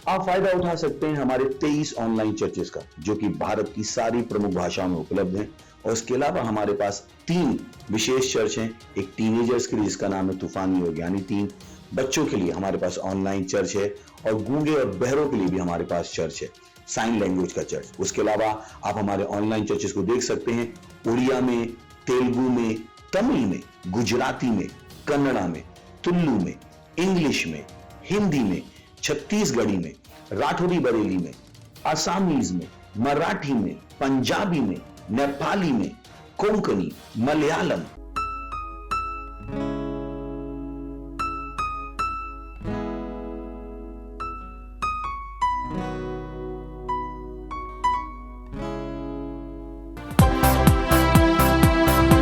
आप फायदा उठा सकते हैं हमारे 23 ऑनलाइन चर्चेस का, जो कि भारत की सारी प्रमुख भाषाओं में उपलब्ध हैं। और इसके अलावा हमारे पास 3 विशेष चर्च हैं। एक टीनेजर्स के लिए जिसका नाम है तूफानी योग यानी 3, बच्चों के लिए हमारे पास ऑनलाइन चर्च है, और गूंगे और बहरों के लिए भी हमारे पास चर्च है, साइन लैंग्वेज का चर्च। उसके अलावा आप हमारे ऑनलाइन चर्चेस को देख सकते हैं उड़िया में, तेलुगु में, तमिल में, गुजराती में, कन्नड़ा में, तुलु में, इंग्लिश में, हिंदी में, छत्तीसगढ़ी में, राठौरी बरेली में, आसामीज में, मराठी में, पंजाबी में, नेपाली में, कोंकणी, मलयालम।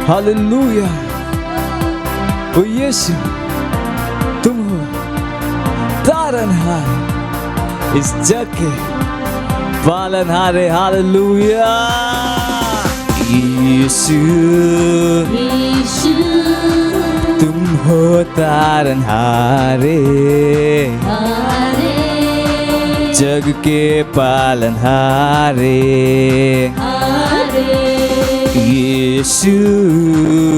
हालेलुया। ओ यीशु, तुम हो तारनहार, इस जग के पालनहारे। हालेलुया। यीशु, यीशु, तुम हो तारनहारे, हारे, जग के पालनहारे। हारे, यीशु,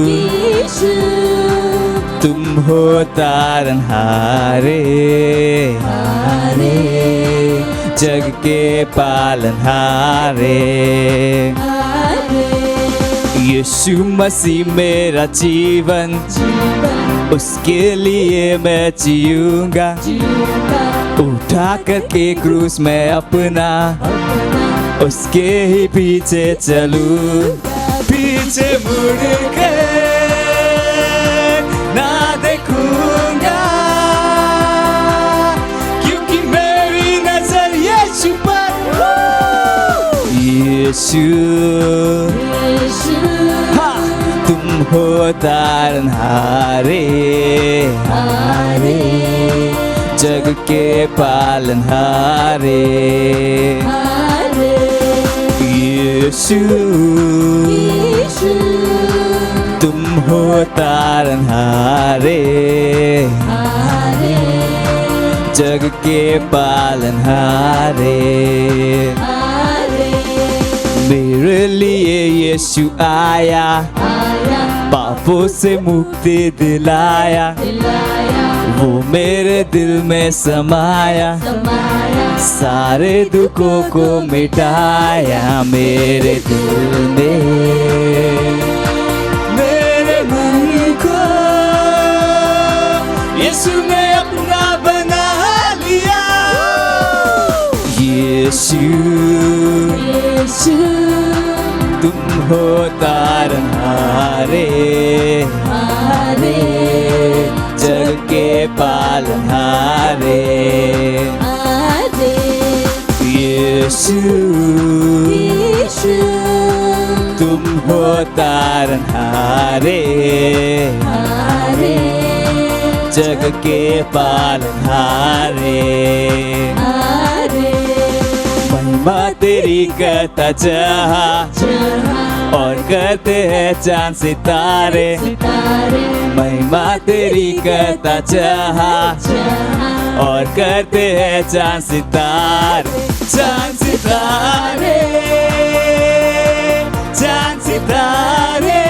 यीशु, तुम हो तारनहारे, हारे, जग के पालनहारे। हारे, यीशु मसीह मेरा जीवन, उसके लिए मैं जीऊंगा। उठा करके क्रूस में अपना, उसके ही पीछे चलूं। पीछे मुड़ के ना देखूंगा, क्योंकि मेरी नजर यीशु पर। यीशु, यीशु, हाँ, तुम हो तारनहारे, हारे, जग के पालनहारे। हारे, यीशु, यीशु, तुम हो तारनहारे, हारे, जग के पालनहारे। हारे, मेरे लिए यीशु आया, आया, पापों से मुक्ति दिलाया। दिलाया, वो मेरे दिल में समाया, समाया, सारे दुखों को मिटाया। मेरे दिल में, मेरे मन को यीशु ने अपना बना लिया। यीशु, यीशु, तुम हो तारनहारे, हारे, जग के पालनहारे। हारे, यीशु, यीशु, तुम हो तारनहारे, हारे, जग के पालनहारे। हारे, महिमा तेरी करता जहाँ, जहाँ और करते हैं चांद सितारे। सितारे, महिमा तेरी करता जहाँ, जहाँ और करते हैं चांद सितारे। चांद सितारे, चांद सितारे,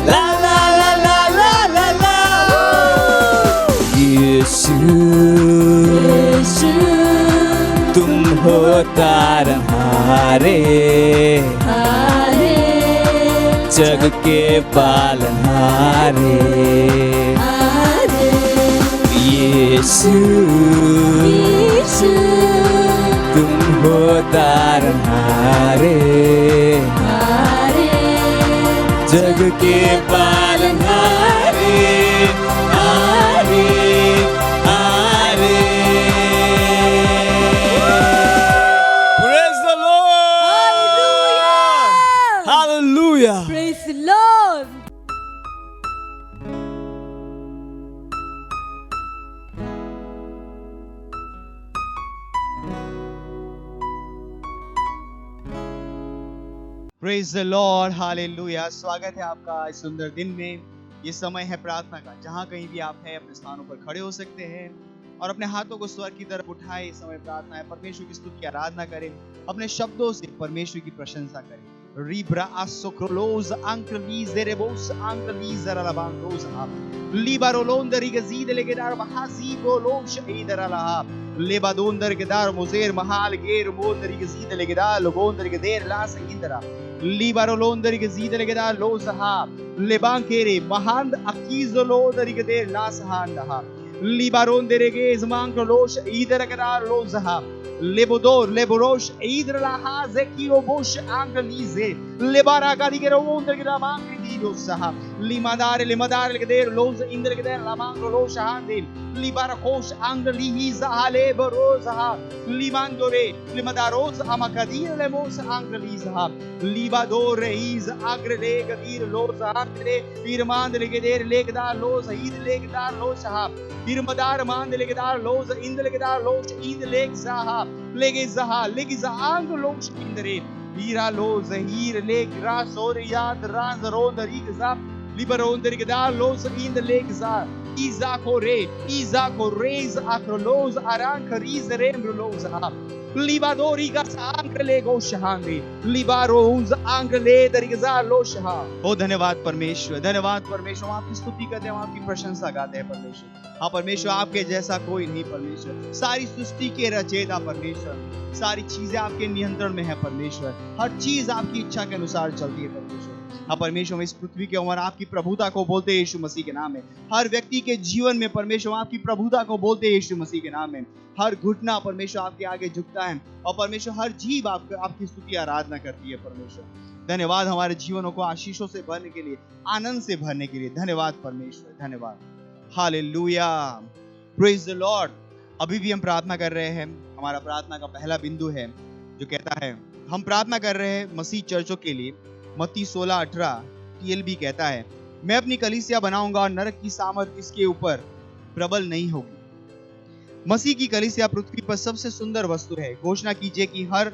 ला ला ला ला ला ला ला। यीशु, यीशु, तुम हो तारनहारे, हारे, जग के पालनहारे। हारे, यीशु, यीशु, तुम हो तारनहारे, हारे, जग के पालनहारे। हारे, हारे। Praise the Lord! Hallelujah! Praise the Lord. Praise the Lord, hallelujah. स्वागत है आपका इस सुंदर दिन में। ये समय है प्रार्थना का। जहां कहीं भी आप हैं अपने स्थानों पर खड़े हो सकते हैं और अपने हाथों को स्वर की तरफ उठाए। इस समय प्रार्थना है, परमेश्वर की स्तुति की आराधना करें, अपने शब्दों से परमेश्वर की प्रशंसा करें। Ribra asocrolos ancreliz erebos ancreliz aralabandos libarolonder igazid legedar mahazibo losh idaralaha lebadonder gedar mozer mahal ger monder igazid legedar logonder geder las indra libarolonder igazid legedar losaha lebankere mahand akizolonder igeder las handaha libaronder igez mancrolos idaragedar losaha Lebodor, Leborosh, Idralaha, Zekio Bosh, Angelize, Lebara Gadigero, Wondergramangri Didosaha, Limadare, Limadare, Gader, Los, Indregader, Lamangro, Loshahandin, Libarakosh, Angeliza, Haleborosaha, Limandore, Limadaros, Amakadir, Lemos, Angeliza, Libadore, Is, Agrele, Gadir, Los, Andre, Irmandre, Gader, Legdar, Los, Id, Legdar, Losaha, Irmadar, Mandelegdar, Los, Indregadar, Los, Id, Legzaha. Legezaha, Legiza, Anglos Indre, Ira Los, Hir, Leg, Ras, Oriad, Ranzaron, the Rigaza, Liberon, the Rigada, Los in the Legza, Izakore, Izakores, Acrolos, Arankariz, Rembrosa, Libadorigas, Angrelego Shahandi, Libaros, Angrele, the Rigaza, Losha. ओ धन्यवाद परमेश्वर, धन्यवाद परमेश्वर। हम आपकी स्तुति करते हैं, हम आपकी प्रशंसा गाते हैं परमेश्वर। हाँ परमेश्वर, आपके जैसा कोई नहीं परमेश्वर। सारी सृष्टि के रचयिता परमेश्वर, सारी चीजें आपके नियंत्रण में है परमेश्वर। हर चीज आपकी इच्छा के अनुसार चलती है परमेश्वर। हाँ परमेश्वर, हम इस पृथ्वी के ऊपर आपकी प्रभुता को बोलते हैं यीशु मसीह के नाम में। हर व्यक्ति के जीवन में परमेश्वर आपकी प्रभुता को बोलते हैं यीशु मसीह के नाम में। हर घुटना परमेश्वर आपके आगे झुकता है और परमेश्वर हर जीव आपकी स्तुति आराधना करती है परमेश्वर। धन्यवाद हमारे जीवनों को आशीषों से भरने के लिए, आनंद से भरने के लिए। धन्यवाद परमेश्वर, धन्यवाद। Hallelujah, praise the Lord. अभी भी हम प्रार्थना कर रहे हैं। हमारा प्रार्थना का पहला बिंदु है जो कहता है, हम प्रार्थना कर रहे हैं मसीह चर्चों के लिए। मत्ती 16:18 TLB कहता है, मैं अपनी कलीसिया बनाऊंगा और नरक की सामर्थ इसके ऊपर प्रबल नहीं होगी। मसीह की कलीसिया पृथ्वी पर सबसे सुंदर वस्तु है। घोषणा कीजिए कि हर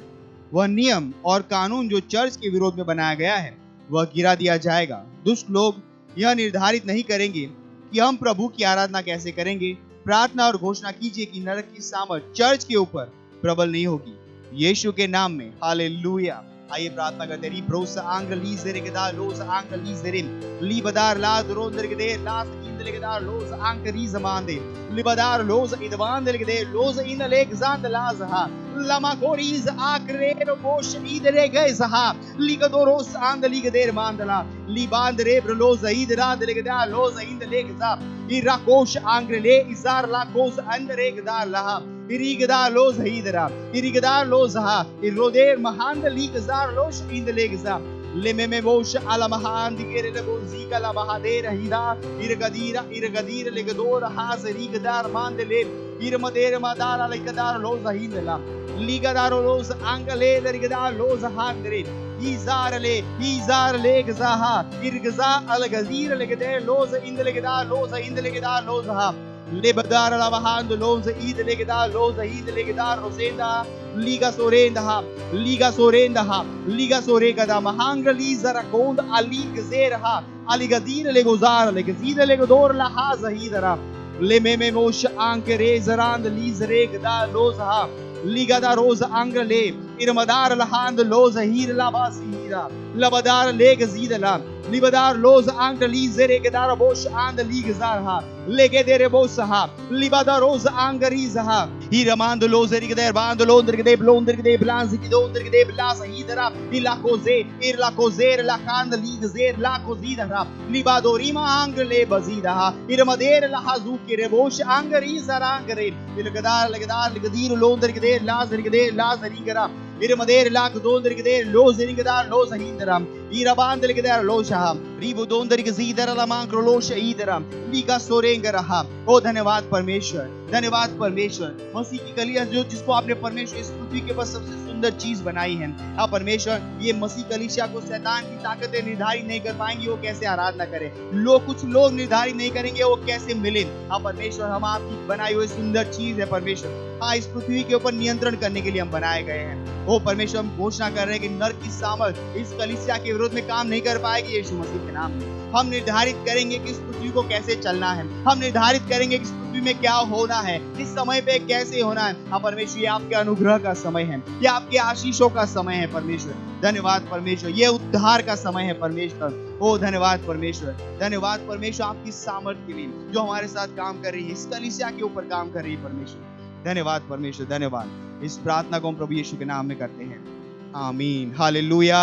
वह नियम और कानून जो चर्च के विरोध में बनाया गया है वह गिरा दिया जाएगा। दुष्ट लोग यह निर्धारित नहीं करेंगे कि हम प्रभु की आराधना कैसे करेंगे। प्रार्थना और घोषणा कीजिए कि नरक की सामर्थ चर्च के ऊपर प्रबल नहीं होगी, यीशु के नाम में। हालेलुया। आइए प्रार्थना करते हैं। ब्रोस आंगली जेरेगदा लोस आंगली जेरिम लिबदार ला द्रोंदरगदे लास इंदलेगदार लोस आंकरी जमांदे लिबदार लोस इदवांदरगदे लोस इंदलेग जांद लाजहा लमा कोरीज आक्रेरो बोश इदरे गैजहा लिगदोरोस आंदलिगदेर मांदला लिबांदरे ब्रलोस इदरादलेगदा लोस इंदलेगजा इराकोश आंग्रले इजार लाकोस अंदरेगदा लहा irigada los hidra irigada los ha iroder mahand ligzar los indelegza lememe bosh ala mahand gere le bozika la mahader hida irgadira legador has irigdar mandele irmader madar legadar los hindla ligadar los angale irigada los handre izar legza ha irgza algazir legade los indelegada los ha Lebadar la bahand los idlegedar los idlegedar rosenda liga sorenda liga soregada mahanga lizara kond ali gezerha ali gadir legozar legzid legodor la hazahidara lememe mosh ankere zarand lizregda lozha liga da roza angrele irmadar la hand los hir la basira labadar legzidala libadar los angli zeregdar bosh and ligzarha legedere bosaha libadaros angarizaha iramando los erigder bando londrigde blondrigde blanziki dondrigde blasa hidra la cozer la kand ligzer la cozidara libadorima angle bazidaha irmader la hazuki rebosh angarizara angare legedar legedir londrigde lazarigara irmader la dondrigde lozerigda lozahindra irabandrigde losha ribu dondrigzidara la mankro losha idra liga सोरेंगरहा। ओ धन्यवाद परमेश्वर, धन्यवाद परमेश्वर। मसीह की कलीसिया जो जिसको आपने परमेश्वर इस पृथ्वी के ऊपर सबसे सुंदर चीज बनाई है। हाँ परमेश्वर, ये मसीह कलीसिया को शैतान की ताकतें निर्धारित नहीं कर पाएंगी वो कैसे आराधना करे। कुछ लोग निर्धारित नहीं करेंगे वो कैसे मिले। हाँ परमेश्वर, हम आपकी बनाई हुई सुंदर चीज है परमेश्वर। हाँ, इस पृथ्वी के ऊपर नियंत्रण करने के लिए हम बनाए गए हैं। ओ परमेश्वर, हम घोषणा कर रहे हैं कि नरक की सामर्थ इस कलीसिया के विरोध में काम नहीं कर पाएगी यीशु मसीह के नाम में। हम निर्धारित करेंगे कि इस पृथ्वी को कैसे चलना है, हम निर्धारित करेंगे कि इस पृथ्वी में क्या होना है, इस समय पे कैसे होना है। हाँ परमेश्वर, ये आपके अनुग्रह का समय है, ये आपके आशीषों का समय है परमेश्वर। धन्यवाद परमेश्वर, ये उद्धार का समय है परमेश्वर। ओ धन्यवाद परमेश्वर, धन्यवाद परमेश्वर आपकी सामर्थ्य के लिए जो हमारे साथ काम कर रही है, इस कलीसिया के ऊपर काम कर रही है परमेश्वर। धन्यवाद परमेश्वर, धन्यवाद। इस प्रार्थना को हम प्रभु यीशु के नाम में करते हैं, आमीन, हालेलुया।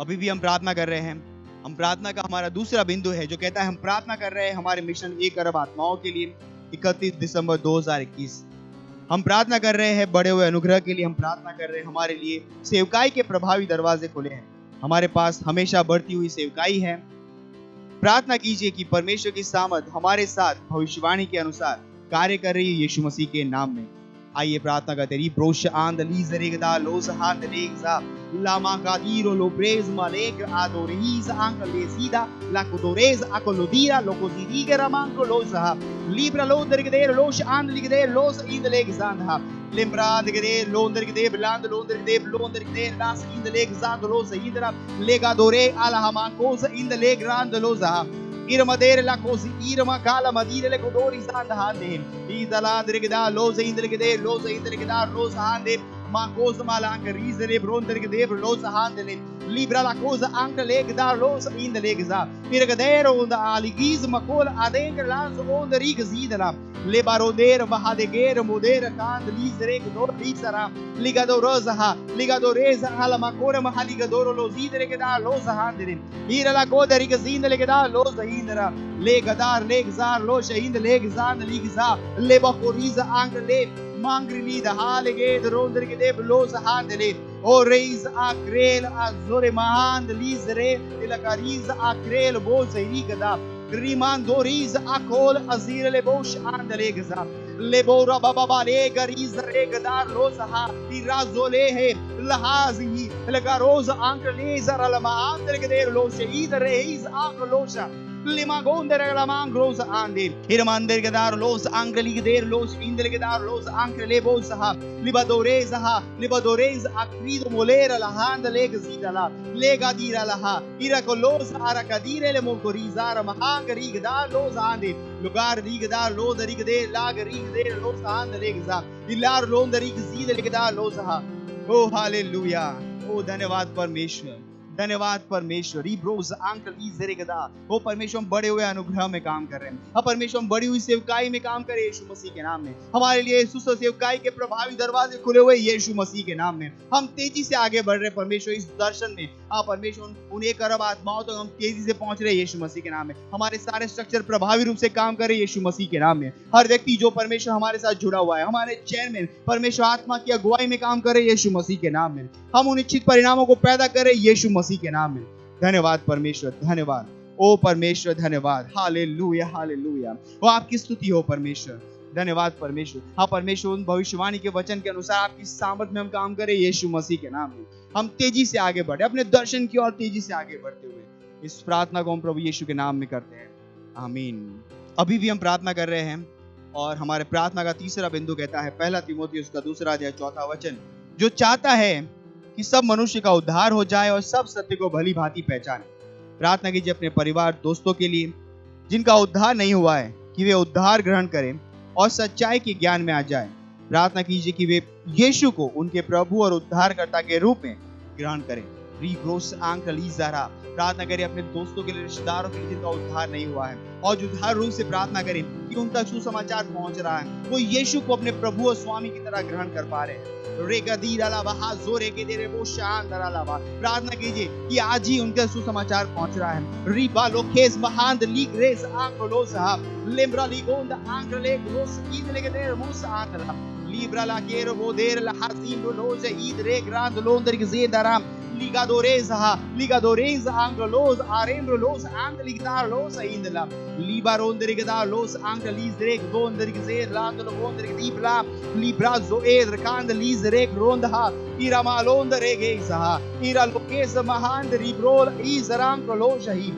अभी भी हम प्रार्थना कर रहे हैं। हम प्रार्थना का हमारा दूसरा बिंदु है जो कहता है हम प्रार्थना कर रहे हैं हमारे मिशन 1 अरब आत्माओं के लिए 31 दिसंबर 2021। हम प्रार्थना कर रहे हैं बढ़े हुए अनुग्रह के लिए। हम प्रार्थना कर रहे हैं हमारे लिए सेवकाई के प्रभावी दरवाजे खुले हैं। हमारे पास हमेशा बढ़ती हुई सेवकाई है। प्रार्थना कीजिए कि परमेश्वर की सामर्थ हमारे साथ भविष्यवाणी के अनुसार कार्य कर रही है यीशु मसीह के नाम में। आइए प्रार्थना करते हैं। ब्रोश आंद लीजरेगदा लोज हाथ लेगजा लामा कादीरो लोब्रेज मालेग आदोरीज आंकलेसीदा लाकुदोरेज अकोलोदीरा लोकोजीदीगे रमांको लोजहा लिब्रा लोदरगदेर लोश आंद लिगदेर लोस इंदलेगजांधा लिम्ब्रा दिगदे लोंदरगदे ब्लांद लोंदरगदे लोंदरगदे लास इंदलेगजांद लोस इंदरा लेगादोरे अलहमाकोस इंदलेग्रांद लोजहा Irmadere la così irma cala madire le codori stand hande idala dirgda loze indrgde loze indrgda loze hande ma cosa malanca risere brondergde loze hande libra la cosa anche legda loze indlegza irgdero und aligiz makol adenk lanzo und rigzidala le baroder bahadeger moder kand lisere dor lisara ligado reza ala makora mahaligadoro lozidere gda loze hande ira la coda rigzindle gda loze indra legadar legzar lo shahind legzan ligza le bakoriza angle mangri da halege dronderge de bloz handle o reis akrel azore mahand lizre la cariza akrel boz rigda riman doriz akol azir le bosh andle gza le bora baba le gariz regdar lozaha irazole he lahazi la garoz angle zar la maandre de lo shahid reis aklosha Limagonder la mangros ande Irmander gadar los angeli der los indel gadar los angele bosaha libadorez akrido molera la hand legzida la legadira la ha irakolos arakadire le mokorizara mahangari gadar los ande lugar rigdar los rigde lagri der los hand legza ilar londari gzide legdar los ha oh hallelujah oh धन्यवाद परमेश्वर धन्यवाद परमेश्वर Broz uncle ईजरेगदा वो परमेश्वर हम बड़े हुए अनुग्रह में काम कर रहे हैं। हम परमेश्वर हम बड़ी हुई सेवकाई में काम करें यीशु मसीह के नाम में। हमारे लिए सुस्त सेवकाई के प्रभावी दरवाजे खुले हुए यीशु मसीह के नाम में। हम तेजी से आगे बढ़ रहे परमेश्वर इस दर्शन में। परमेश्वर उन 1 अरब आत्माओं तक हम तेजी से पहुंच रहे यीशु मसीह के नाम में। हमारे सारे स्ट्रक्चर प्रभावी रूप से काम कर रहे यीशु मसीह के नाम में। हर व्यक्ति जो परमेश्वर हमारे साथ जुड़ा हुआ है, हमारे चेयरमैन परमेश्वर आत्मा की अगुवाई में काम कर रहे यीशु मसीह के नाम में। हम उन इच्छित परिणामों को पैदा कर रहे यीशु मसीह के नाम में। धन्यवाद परमेश्वर, धन्यवाद ओ परमेश्वर, धन्यवाद हालेलुया हालेलुया। वो आपकी स्तुति हो परमेश्वर, धन्यवाद परमेश्वर। हाँ परमेश्वर उन भविष्यवाणी के वचन के अनुसार आपकी सामर्थ में हम काम करें यीशु मसीह के नाम में। हम तेजी से आगे बढ़े अपने दर्शन की ओर तेजी से आगे बढ़ते हुए इस प्रार्थना को हम प्रभु यीशु के नाम में करते हैं, आमीन। अभी भी हम प्रार्थना कर रहे हैं और हमारे प्रार्थना का तीसरा बिंदु कहता है 1 तीमुथियुस उसका 2 अध्याय 4 वचन, जो चाहता है कि सब मनुष्य का उद्धार हो जाए और सब सत्य को भली भांति पहचाने। प्रार्थना कीजिए अपने परिवार दोस्तों के लिए जिनका उद्धार नहीं हुआ है कि वे उद्धार ग्रहण करें और सच्चाई के ज्ञान में आ जाए। प्रार्थना कीजिए कि वे यीशु को उनके प्रभु और उद्धारकर्ता के रूप में ग्रहण करें। प्रार्थना करें अपने दोस्तों के लिए, रिश्तेदारों के लिए जिनका उद्धार नहीं हुआ है और उद्धार रूप से प्रार्थना करें कि उन तक सुसमाचार पहुंच रहा है, वो यीशु को अपने प्रभु और स्वामी की तरह ग्रहण कर पा रहे हैं। प्रार्थना कीजिए कि आज ही उनके सुसमाचार पहुंच रहा है। रिबा लोकेस महान लीग रेस आंकलो साहब लिम्ब्रा लिगोंद आंकले ग्रोस ईद लेगेर मुस आंकला लिब्रा ला केरो बोदेर ला हसीम लोज ईद रे ग्रांड लोंदर के जेदाराम ligadoreza anglos arembros angligdar los indla libarondrigda los anglizrek dondrigze landlo bondrigdibla librazo edr kandlizrek rondha iramalondregeza ira lokeza mahandribrol izram koloshahi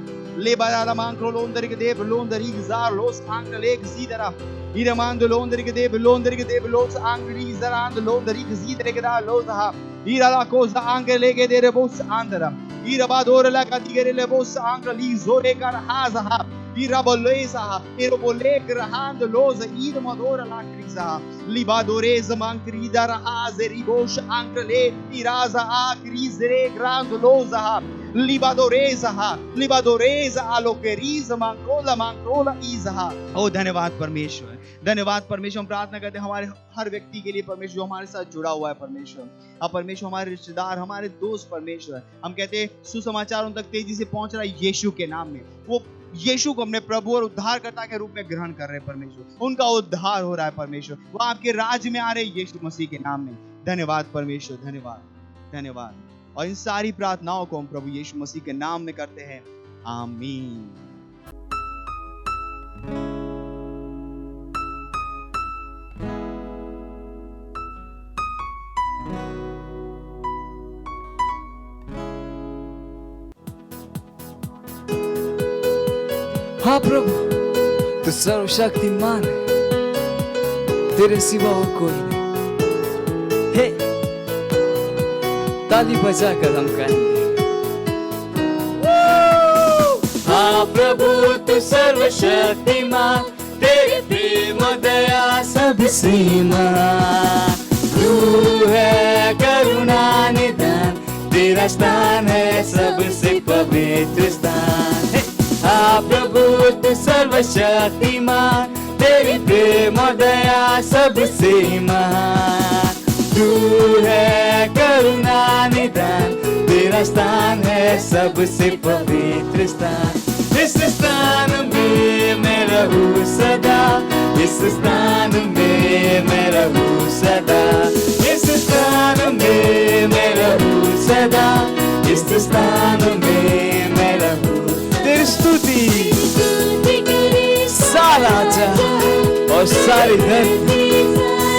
lebara mankrolondrigde blondrigzar los angleg zidara iramando londrigde los anglizarand londrigzidregda los ha Ira la cosa anche lege de rebus andra Irabadora katigere lebos angrali zore karhaza. Iraboleza, Irobole grahand loza idmadora lacriza. Libadoreza mancrida rahaze ribosh angrele iraza acrizere grand loza. लिबादोरेजा आलोकेरीज मांक्रोला इज़हा। ओ धन्यवाद परमेश्वर, धन्यवाद परमेश्वर। हम प्रार्थना करते हैं हमारे हर व्यक्ति के लिए परमेश्वर जो हमारे साथ जुड़ा हुआ है परमेश्वर। अब परमेश्वर हमारे रिश्तेदार, हमारे दोस्त परमेश्वर, हम कहते हैं सुसमाचार उन तक तेजी से पहुंच रहा है यीशु के नाम में। वो यीशु को अपने प्रभु और उद्धारकर्ता के रूप में ग्रहण कर रहे हैं परमेश्वर। उनका उद्धार हो रहा है परमेश्वर। वो आपके राज्य में आ रहे यीशु मसीह के नाम में। धन्यवाद परमेश्वर, धन्यवाद, धन्यवाद। और इन सारी प्रार्थनाओं को हम प्रभु यीशु मसीह के नाम में करते हैं, आमीन। हाँ प्रभु, तू सर्वशक्तिमान है, तेरे सिवा और कोई नहीं। हे, ताली बजाकर हम गाएंगे। हाँ प्रभु, तू सर्वशक्तिमान, तेरी प्रेम दया सबसे महान। तू है करुणा निदान, तेरा स्थान है सबसे पवित्र स्थान। हाँ प्रभु, तू सर्वशक्तिमान, तेरी प्रेम दया सबसे महान। तू है करुणा निदान, तेरा स्थान है सबसे पवित्र स्थान। इस स्थान में मैं रहूं सदा, इस स्थान में मैं रहूं सदा, इस स्थान में मैं रहूं सदा, इस स्थान में मैं रहूं। तेरी स्तुति सारा जहां और सारी धरती,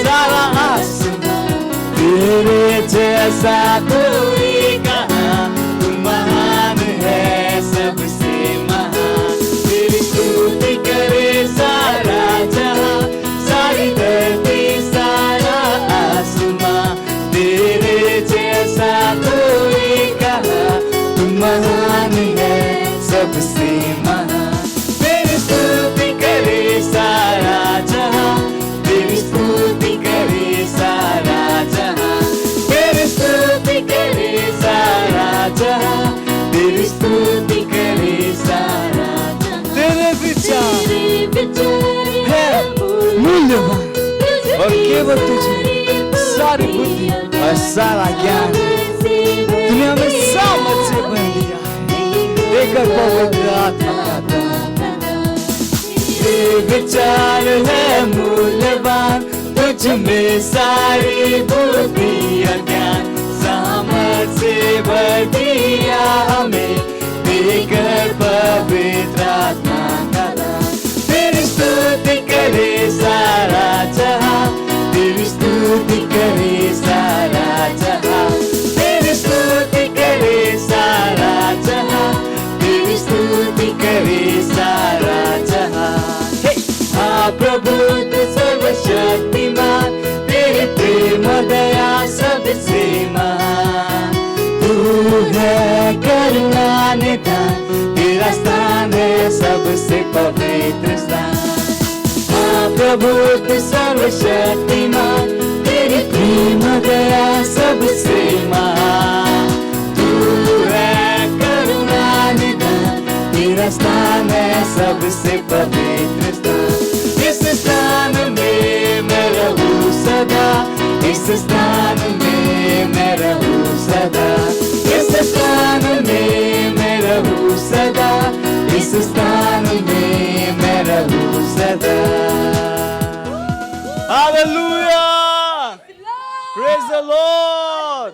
सारा आसमां, तेरे जैसा कोई कहाँ, तू महान है सबसे महान। तेरी स्तुति करे सारा जहां, सारी धरती, सारा आसमां, तेरे जैसा कोई कहाँ, तू महान है सबसे महान। तेरी स्तुति करे सारा जहां, तेरी स्तुति करे सारा जहां, तेरी स्तुति करे सारा जहां, तेरी स्तुति करे सारा जहां। तेरे विचार है मूल्यवान और केवल तुझे सारी बुद्धि और सारा ज्ञान। तूने हमें सामर्थ से भर दिया है, लेकर पवित्र आत्मा का दान। तेरे विचार है मूल्यवान, तुझ में सारी बुद्धि और ज्ञान। सामर्थ से भर दिया हमें, देकर पवित्र आत्मा का दान। तेरी स्तुति करे सारा जहां, तेरी स्तुति करे सारा जहां, तेरी स्तुति करे सारा जहां, तेरी स्तुति करे सारा जहां। हाँ प्रभु, तू सर्वशक्तिमान, तेरे प्रेम दया सबसे महान। तू है करुणा निदान, तेरा स्थान है सबसे पवित्र स्थान। हाँ प्रभु, तू सर्वशक्तिमान, तेरी प्रेम दया सबसे महान। तू है करुणा निदान, तेरा स्थान है सबसे पवित्र स्थान। इस स्थान में मैं रहूं सदा, इस स्थान में मैं रहूं सदा, इस स्थान में मैं रहूं सदा, इस स्थान में मैं रहूं सदा। Hallelujah! Praise the Lord!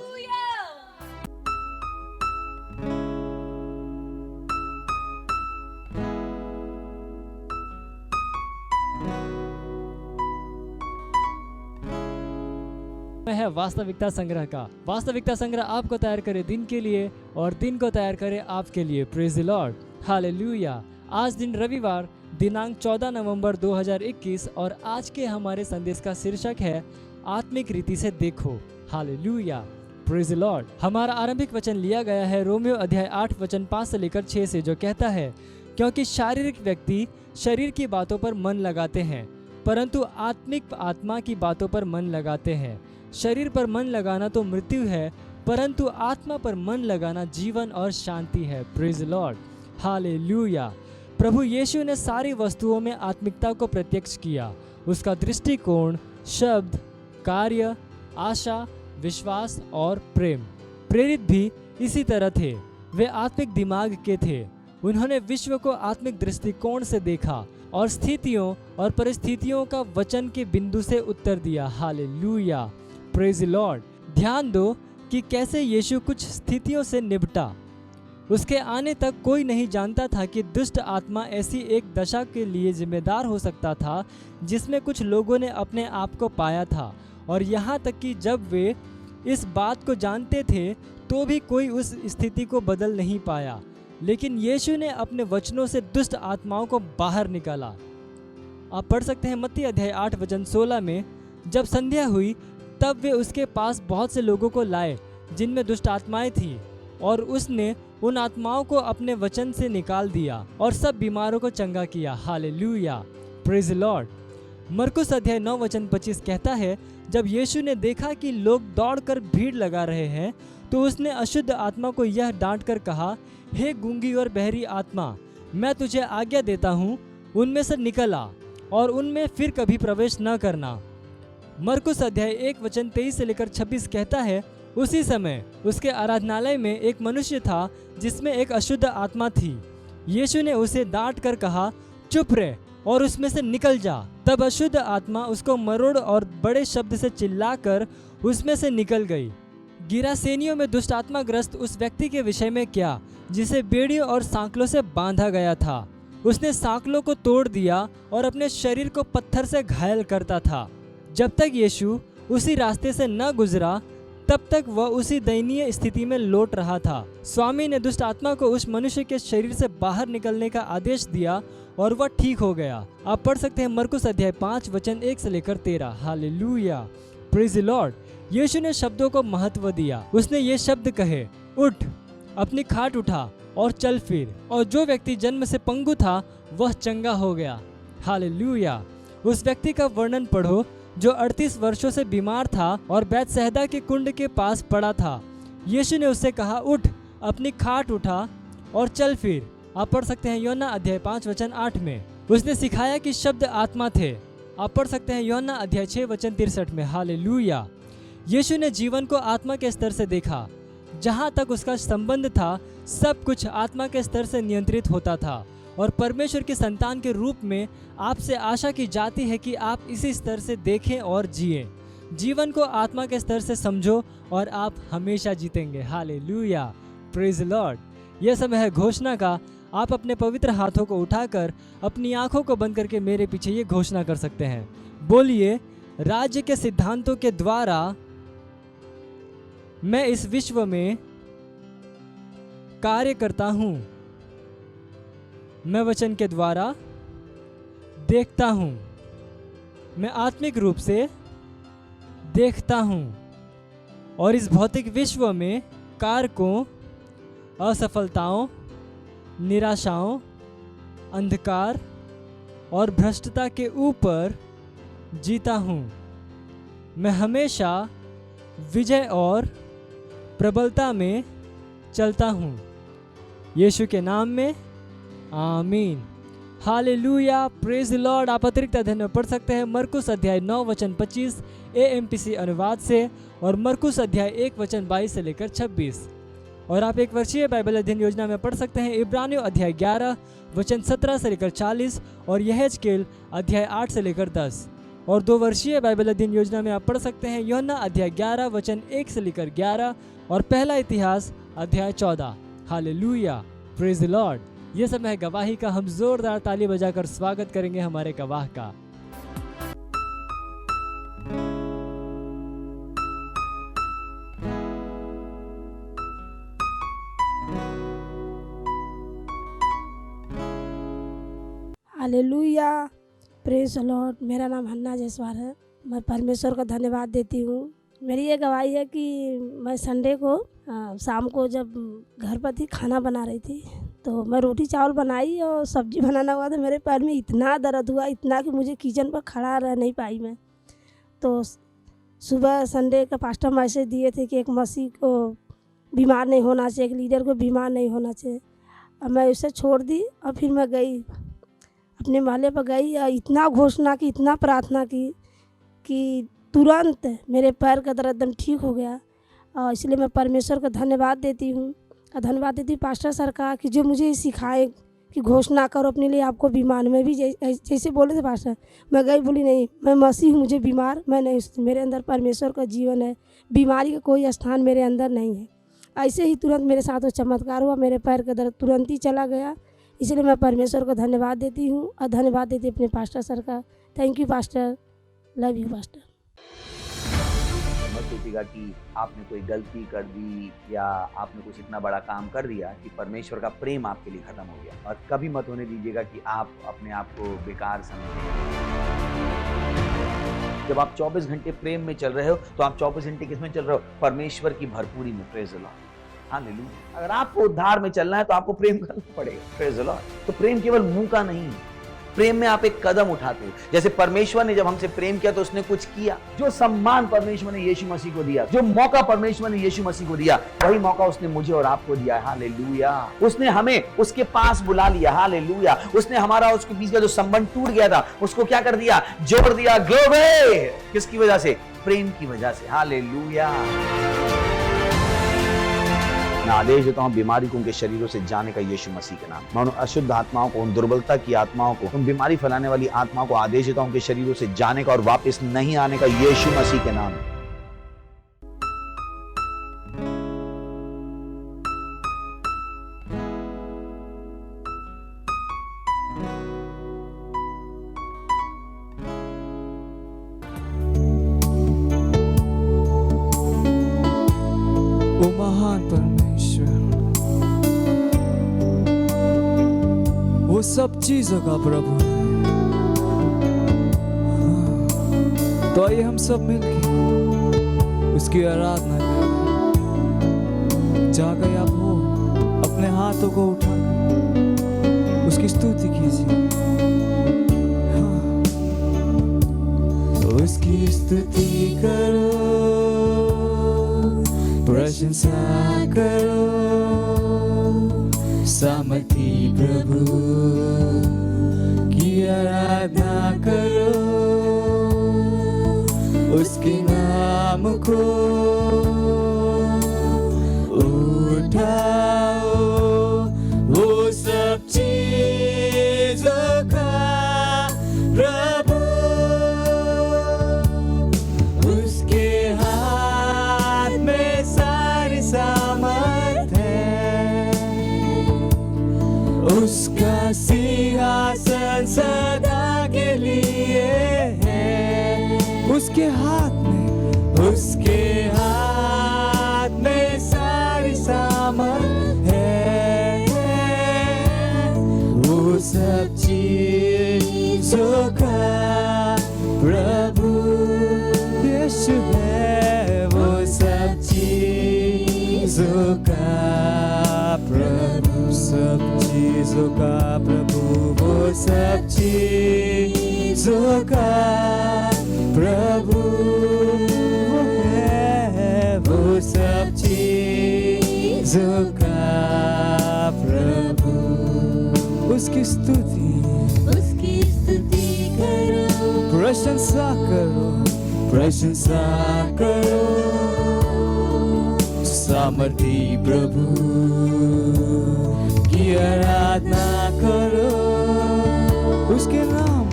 है वास्तविकता संग्रह का। वास्तविकता संग्रह आपको तैयार करे दिन के लिए और दिन को तैयार करे आपके लिए। Praise the Lord, hallelujah. आज दिन रविवार दिनांक 14 नवंबर 2021 और आज के हमारे संदेश का शीर्षक है आत्मिक रीति से देखो। हालेलुया। Praise the Lord. हमारा आरंभिक वचन लिया गया है रोमियो अध्याय 8 वचन 5 से लेकर 6 से, जो कहता है, क्योंकि शारीरिक व्यक्ति शरीर की बातों पर मन लगाते हैं, परंतु आत्मिक आत्मा की बातों पर मन लगाते हैं। शरीर पर मन लगाना तो मृत्यु है, परंतु आत्मा पर मन लगाना जीवन और शांति है। Praise the Lord, hallelujah. प्रभु यीशु ने सारी वस्तुओं में आत्मिकता को प्रत्यक्ष किया। उसका दृष्टिकोण, शब्द, कार्य, आशा, विश्वास और प्रेम, प्रेरित भी इसी तरह थे। वे आत्मिक दिमाग के थे। उन्होंने विश्व को आत्मिक दृष्टिकोण से देखा और स्थितियों और परिस्थितियों का वचन के बिंदु से उत्तर दिया। Hallelujah, praise the Lord. ध्यान दो कि कैसे यीशु कुछ स्थितियों से निपटा। उसके आने तक कोई नहीं जानता था कि दुष्ट आत्मा ऐसी एक दशा के लिए जिम्मेदार हो सकता था जिसमें कुछ लोगों ने अपने आप को पाया था, और यहाँ तक कि जब वे इस बात को जानते थे तो भी कोई उस स्थिति को बदल नहीं पाया। लेकिन यीशु ने अपने वचनों से दुष्ट आत्माओं को बाहर निकाला। आप पढ़ सकते हैं मत्ती अध्याय 8 वचन 16 में, जब संध्या हुई तब वे उसके पास बहुत से लोगों को लाए जिनमें दुष्ट आत्माएं थीं, और उसने उन आत्माओं को अपने वचन से निकाल दिया और सब बीमारों को चंगा किया। Hallelujah, praise the Lord. मरकुस अध्याय 9 वचन 25 कहता है, जब यीशु ने देखा कि लोग दौड़कर भीड़ लगा रहे हैं तो उसने अशुद्ध आत्मा को यह डांट कर कहा, हे गूंगी और बहरी आत्मा, मैं तुझे आज्ञा देता हूँ, उनमें से निकल आ और उनमें फिर कभी प्रवेश न करना। मरकुस अध्याय 1 वचन 23 से लेकर 26 कहता है, उसी समय उसके आराधनालय में एक मनुष्य था जिसमें एक अशुद्ध आत्मा थी। यीशु ने उसे डांट कर कहा, चुप रह और उसमें से निकल जा। तब अशुद्ध आत्मा उसको मरोड़ और बड़े शब्द से चिल्लाकर उसमें से निकल गई। गिरासेनियों में दुष्ट आत्मा ग्रस्त उस व्यक्ति के विषय में क्या, जिसे बेड़ियों और सांकलों से बांधा गया था। उसने सांकलों को तोड़ दिया और अपने शरीर को पत्थर से घायल करता था। जब तक यीशु उसी रास्ते से न गुजरा तब तक वह उसी दयनीय स्थिति में लौट रहा था। स्वामी ने दुष्ट आत्मा को उस मनुष्य के शरीर से बाहर निकलने का आदेश दिया और वह ठीक हो गया। आप पढ़ सकते हैं मरकुस अध्याय 5 वचन 1 से लेकर 13। Hallelujah, praise the Lord. Yeshu ने शब्दों को महत्व दिया। उसने ये शब्द कहे, उठ, अपनी खाट उठा और चल फिर। और जो व्यक्ति जन्म से पंगु था वह चंगा हो गया। हालेलुया। उस व्यक्ति का वर्णन पढ़ो जो 38 वर्षों से बीमार था और बैतसैदा के कुंड के पास पड़ा था। यीशु ने उससे कहा, उठ, अपनी खाट उठा और चल फिर। आप पढ़ सकते हैं योना अध्याय 5 वचन 8 में। उसने सिखाया कि शब्द आत्मा थे। आप पढ़ सकते हैं योना अध्याय 6 वचन 63 में। हालेलुया। यीशु ने जीवन को आत्मा के स्तर से देखा। जहाँ तक उसका संबंध था सब कुछ आत्मा के स्तर से नियंत्रित होता था, और परमेश्वर की संतान के रूप में आपसे आशा की जाती है कि आप इसी स्तर से देखें और जिएं। जीवन को आत्मा के स्तर से समझो और आप हमेशा जीतेंगे। Hallelujah, praise the Lord. यह समय है घोषणा का। आप अपने पवित्र हाथों को उठाकर अपनी आंखों को बंद करके मेरे पीछे ये घोषणा कर सकते हैं। बोलिए, राज्य के सिद्धांतों के द्वारा मैं इस विश्व में कार्य करता हूँ। मैं वचन के द्वारा देखता हूँ। मैं आत्मिक रूप से देखता हूँ और इस भौतिक विश्व में कारकों, असफलताओं, निराशाओं, अंधकार और भ्रष्टता के ऊपर जीता हूँ। मैं हमेशा विजय और प्रबलता में चलता हूँ। यीशु के नाम में आमीन। Hallelujah, praise the Lord. आप अतिरिक्त अध्ययन में पढ़ सकते हैं मरकुस अध्याय 9 वचन 25 AMPC अनुवाद से और मरकुस अध्याय 1 वचन 22 से लेकर 26। और आप एक वर्षीय बाइबल अध्ययन योजना में पढ़ सकते हैं इब्रानियों अध्याय 11 वचन 17 से लेकर 40 और यहेजकेल अध्याय 8 से लेकर 10। और 2 वर्षीय बाइबल अध्ययन योजना में आप पढ़ सकते हैं यूहन्ना अध्याय 11 वचन 1 से लेकर 11 और पहला इतिहास अध्याय 14। Hallelujah, praise the Lord. ये समय है गवाही का। हम जोरदार ताली बजाकर स्वागत करेंगे हमारे गवाह का। Hallelujah, praise the Lord. मेरा नाम हन्ना जयसवाल है। मैं परमेश्वर का धन्यवाद देती हूँ मेरी ये गवाही है कि मैं संडे को शाम को जब घर पर थी, खाना बना रही थी, तो मैं रोटी चावल बनाई और सब्जी बनाना हुआ तो मेरे पैर में इतना दर्द हुआ, इतना कि मुझे किचन पर खड़ा रह नहीं पाई मैं। तो सुबह संडे का पास्टर मैसेज दिए थे कि एक मसीह को बीमार नहीं होना चाहिए, एक लीडर को बीमार नहीं होना चाहिए। अब मैं उसे छोड़ दी और फिर मैं गई अपने मोहल्ले पर गई और इतना घोषणा की, इतना प्रार्थना की कि तुरंत मेरे पैर का दर्द एकदम ठीक हो गया। और इसलिए मैं परमेश्वर को धन्यवाद देती हूँ और धन्यवाद देती हूँ पास्टर सर का कि जो मुझे सिखाए कि घोषणा करो अपने लिए, आपको बीमार। मैं भी जैसे बोले थे पास्टर, मैं गई, बोली नहीं मैं मसीह हूँ, मुझे बीमार मैं नहीं, मेरे अंदर परमेश्वर का जीवन है, बीमारी का कोई स्थान मेरे अंदर नहीं है। ऐसे ही तुरंत मेरे साथ वो चमत्कार हुआ, मेरे पैर का दर्द तुरंत ही चला गया। इसलिए मैं परमेश्वर को धन्यवाद देती हूँ और धन्यवाद देती अपने पास्टर सर का। Thank you pastor, love you pastor. मत सोचिएगा कि आपने कोई गलती कर दी या आपने कुछ इतना बड़ा काम कर दिया कि परमेश्वर का प्रेम आपके लिए खत्म हो गया। और कभी मत होने दीजिएगा कि आप अपने आप को बेकार समझें। जब आप 24 घंटे प्रेम में चल रहे हो तो आप 24 घंटे किस में चल रहे हो? परमेश्वर की भरपूरी में। Praise the Lord, hallelujah. अगर आपको उद्धार में चलना है तो आपको प्रेम करना पड़ेगा। Praise the Lord. तो प्रेम केवल मुंह का नहीं है, प्रेम में आप एक कदम उठाते हो। जैसे परमेश्वर ने जब हमसे प्रेम किया तो उसने कुछ किया। जो सम्मान परमेश्वर ने यीशु मसीह को दिया, जो मौका परमेश्वर ने यीशु मसीह को दिया, वही मौका उसने मुझे और आपको दिया। हालेलुया। उसने हमें उसके पास बुला लिया। हालेलुया। उसने हमारा उसके बीच का जो संबंध टूट गया था उसको क्या कर दिया? जोड़ दिया। ग्लोरी। किसकी वजह से? प्रेम की वजह से। हालेलुया। मैं आदेश देता हूं बीमारी को उनके शरीरों से जाने का यीशु मसीह के नाम। मैं उन अशुद्ध आत्माओं को, उन दुर्बलता की आत्माओं को, उन बीमारी फैलाने वाली आत्माओं को आदेश देता हूं उनके शरीरों से जाने का और वापस नहीं आने का यीशु मसीह के नाम। ओ महान परमेश्वर, वो सब चीजों का प्रभु है। तो आइए हम सब मिलकर उसकी आराधना करें। जहाँ कहीं आप हो, अपने हाथों को उठा उसकी स्तुति कीजिए। उसकी स्तुति करो, प्रशंसा करो, सामर्थी प्रभु की आराधना करो। उसके नाम को उठाओ, वो सब चीजों का प्रभु। उसके हाथ में सारी सामर्थ है, उसका सिंहासन सदा के लिए है। उसके हाथ में सारी सामर्थ है। वो सब चीजों का प्रभु यीशु है। वो सब चीजों का प्रभु, सब चीजों का प्रभु, वो सब चीजों का प्रभु है। वो सब चीजों का प्रभु। उसकी स्तुति करो, प्रशंसा करो, प्रशंसा करो, सामर्थी प्रभु की आराधना करो। उसके नाम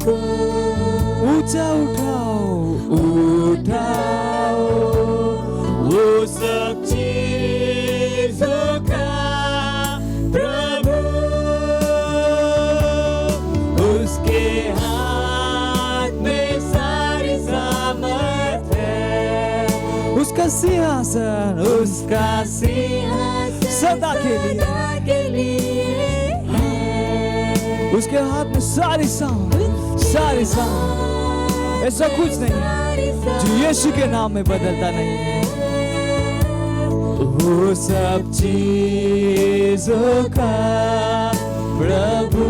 को ऊंचा उठाओ, उठाओ, वो सब चीजों का प्रभु। उसके हाथ में सारी सामर्थ है। उसका सिंहासन सदा के लिए है। उसके हाथ में सारी सामर्थ ऐसा कुछ नहीं जो यीशु के नाम में बदलता नहीं है। वो सब चीजों का प्रभु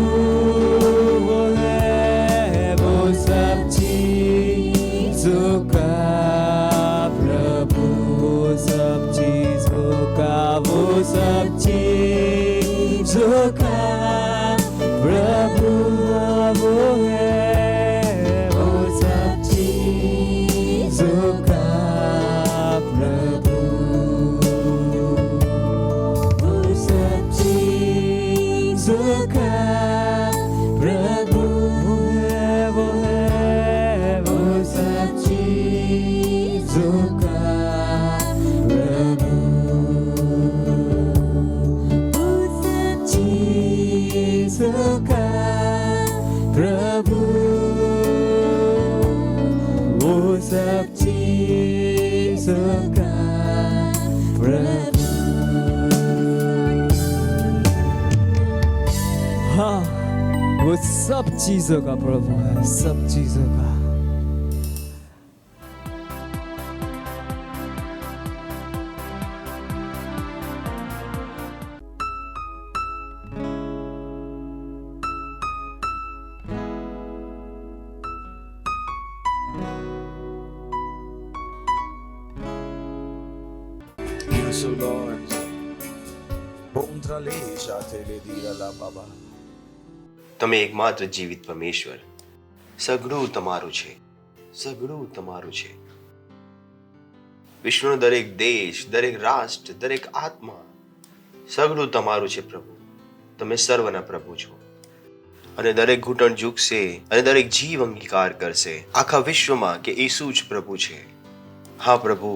वो है, वो सब चीजों का प्रभु, वो सब चीजों का, वो सब चीजों का प्रभु वो है, वो सब चीजों का प्रभु, वो सब चीजों का प्रभु है, वो है, वो सब चीजों का प्रभु, वो सब चीजों का प्रभु, वो सब चीजों का प्रभु। हाँ, वो सब चीजों का प्रभु है, सब चीजों का। Yes, O Lord. Bontrale shatele dirala baba. તમે એકમાત્ર જીવિત પરમેશ્વર, સઘળું તમારું છે, સઘળું તમારું છે. વિશ્વનો દરેક દેશ, દરેક રાષ્ટ્ર, દરેક આત્મા, સઘળું તમારું છે પ્રભુ. તમે સર્વના પ્રભુ છો અને દરેક ઘૂંટણ ઝૂકશે અને દરેક જીવ અંગીકાર કરશે આખા વિશ્વમાં કે ઈસુ જ પ્રભુ છે. હા પ્રભુ,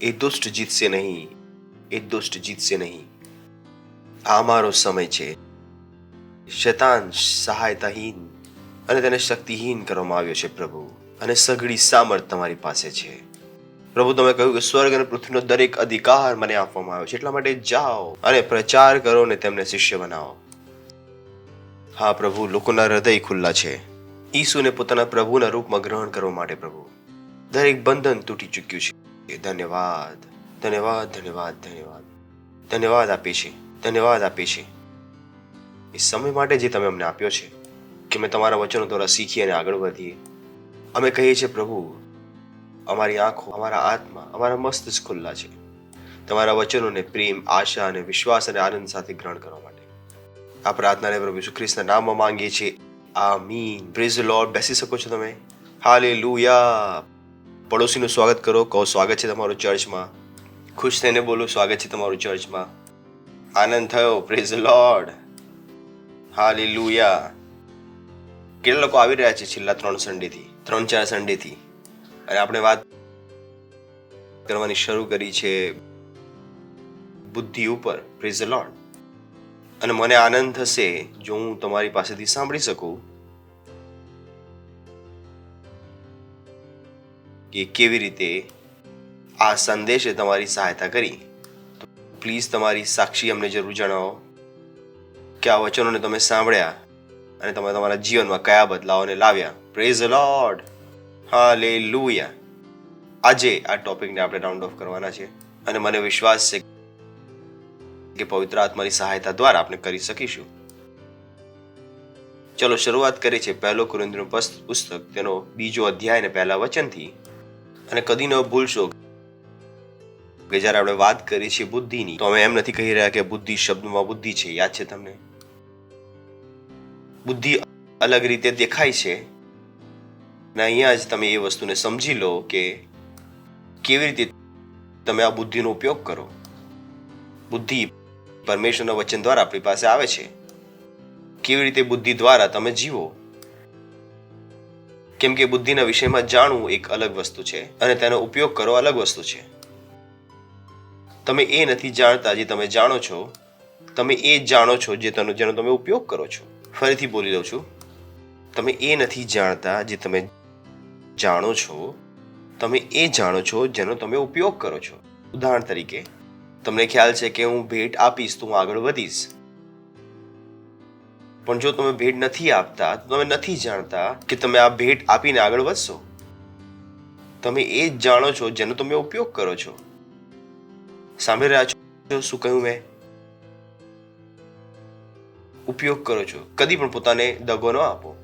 એ દુષ્ટ જીતશે નહીં, એ દુષ્ટ જીતશે નહીં. આ અમારો સમય છે. શૈતાન સહાયતાહીન અને તેને શક્તિહીન કરવામાં આવ્યો છે પ્રભુ, અને સઘળી સામર્થ તમારી પાસે છે પ્રભુ. તમે કહ્યું કે સ્વર્ગ અને પૃથ્વીનો દરેક અધિકાર મને આપવામાં આવ્યો છે, એટલા માટે જાઓ અને પ્રચાર કરો અને તેમને શિષ્ય બનાવો. હા પ્રભુ, લોકોના હૃદય ખુલ્લા છે ઈસુને પોતાના પ્રભુના રૂપમાં ગ્રહણ કરવા માટે પ્રભુ. દરેક બંધન તૂટી ચૂક્યું છે. ધન્યવાદ, ધન્યવાદ, ધન્યવાદ, ધન્યવાદ, ધન્યવાદ આપે છે, ધન્યવાદ આપે છે એ સમય માટે જે તમે અમને આપ્યો છે કે અમે તમારા વચનો દ્વારા શીખીએ અને આગળ વધીએ. અમે કહીએ છીએ પ્રભુ, અમારી આંખો, અમારા આત્મા, અમારા મસ્તિષ્ક ખુલ્લા છે તમારા વચનોને પ્રેમ, આશા અને વિશ્વાસ અને આનંદ સાથે ગ્રહણ કરવા માટે. આ પ્રાર્થનાને પ્રભુ ઈસુ ખ્રિસ્તના નામમાં માંગીએ છીએ. આમીન. Praise the Lord. બેસી શકો છો તમે. હાલેલુયા. પડોશીનું સ્વાગત કરો. કહો, સ્વાગત છે તમારું ચર્ચમાં. ખુશ થઈને બોલો, સ્વાગત છે તમારું ચર્ચમાં. આનંદ થયો. Praise the Lord. હાલેલુયા. કેટલા લોકો આવી રહ્યા છે છેલ્લા 3-4 સન્ડેથી, અને આપણે વાત કરવાની શરૂ કરી છે બુદ્ધિ ઉપર. Praise the lord. અને મને આનંદ થશે જો હું તમારી પાસેથી સાંભળી શકું કે કેવી રીતે આ સંદેશે તમારી સહાયતા કરી. તો પ્લીઝ તમારી સાક્ષી અમને જરૂર જણાવો કે આ વચનોને તમે સાંભળ્યા અને તમે તમારા જીવનમાં કયા બદલાવોને લાવ્યા. Praise the Lord. હાલેલુયા. આજે આ ટોપિકને આપણે રાઉન્ડ ઓફ કરવાના છે અને મને વિશ્વાસ છે કે પવિત્ર આત્માની સહાયતા દ્વારા આપણે કરી શકીશું. ચલો શરૂઆત કરીએ છીએ 1 કોરિન્થીનું પુસ્તક, તેનો 2 અધ્યાય અને 1 વચનથી. અને કદી ન ભૂલશો કે જ્યારે આપણે વાત કરીએ છીએ બુદ્ધિની, તો અમે એમ નથી કહી રહ્યા કે બુદ્ધિ શબ્દમાં બુદ્ધિ છે. યાદ છે તમને? બુદ્ધિ અલગ રીતે દેખાય છે અને અહીંયા જ તમે એ વસ્તુને સમજી લો કે કેવી રીતે તમે આ બુદ્ધિનો ઉપયોગ કરો. બુદ્ધિ પરમેશ્વરના વચન દ્વારા આપણી પાસે આવે છે. કેવી રીતે બુદ્ધિ દ્વારા તમે જીવો, કેમ કે બુદ્ધિના વિષયમાં જાણવું એક અલગ વસ્તુ છે અને તેનો ઉપયોગ કરવો અલગ વસ્તુ છે. તમે એ નથી જાણતા જે તમે જાણો છો, તમે એ જાણો છો જેનો તમે ઉપયોગ કરો છો. ફરીથી બોલી લઉં છું, તમે એ નથી જાણતા જે તમે જાણો છો, તમે એ જાણો છો જેનો તમે ઉપયોગ કરો છો. ઉદાહરણ તરીકે, તમને ખ્યાલ છે કે હું ભેટ આપીશ તો હું આગળ વધીશ. પણ જો તમે ભેટ નથી આપતા તો તમે નથી જાણતા કે તમે આ ભેટ આપીને આગળ વધશો. તમે એ જ જાણો છો જેનો તમે ઉપયોગ કરો છો. સાંભળી રહ્યા છો શું કહ્યું મેં? ઉપયોગ કરો છો. કદી પણ પોતાને દગો ન આપો.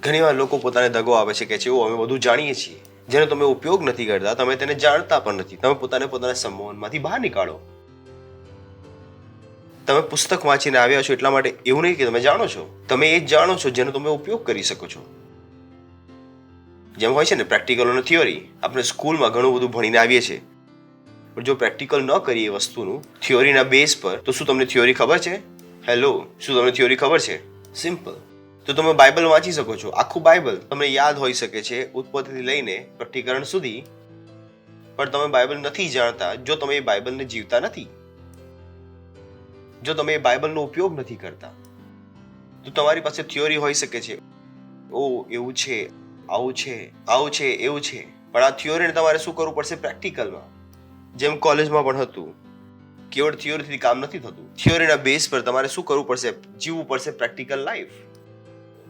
ઘણીવાર લોકો પોતાને દગો આપે છે કે છે અમે બધું જાણીએ છીએ. જેનો તમે ઉપયોગ નથી કરતા, તમે તેને જાણતા પણ નથી. તમે પોતાને પોતાના સંમોહનમાંથી બહાર નીકાળો. તમે પુસ્તક વાંચીને આવ્યા છો એટલા માટે એવું નહીં કે તમે જાણો છો. તમે એ જ જાણો છો જેનો તમે ઉપયોગ કરી શકો છો. જેમ હોય છે ને પ્રેક્ટિકલ અને થિયોરી. આપણે સ્કૂલમાં ઘણું બધું ભણીને આવીએ છીએ, પણ જો પ્રેક્ટિકલ ન કરીએ વસ્તુનું થિયોરીના બેઝ પર, તો શું તમને થિયોરી ખબર છે? હેલો, શું તમને થિયોરી ખબર છે? સિમ્પલ. તો તમે બાઇબલ વાંચી શકો છો. આખું બાઇબલ તમને યાદ હોઈ શકે છે ઉત્પત્તિથી લઈને પ્રકટીકરણ સુધી, પણ તમે બાઇબલ નથી જાણતા જો તમે એ બાઇબલને જીવતા નથી, જો તમે એ બાઇબલનો ઉપયોગ નથી કરતા. તો તમારી પાસે થિયોરી હોઈ શકે છે, ઓ એવું છે, આવું છે, આવું છે, એવું છે, પણ આ થિયોરીને તમારે શું કરવું પડશે? પ્રેક્ટિકલમાં. જેમ કોલેજમાં પણ હતું, કેવળ થિયોરીથી કામ નથી થતું. થિયોરીના બેઝ પર તમારે શું કરવું પડશે? જીવવું પડશે પ્રેક્ટિકલ લાઈફ.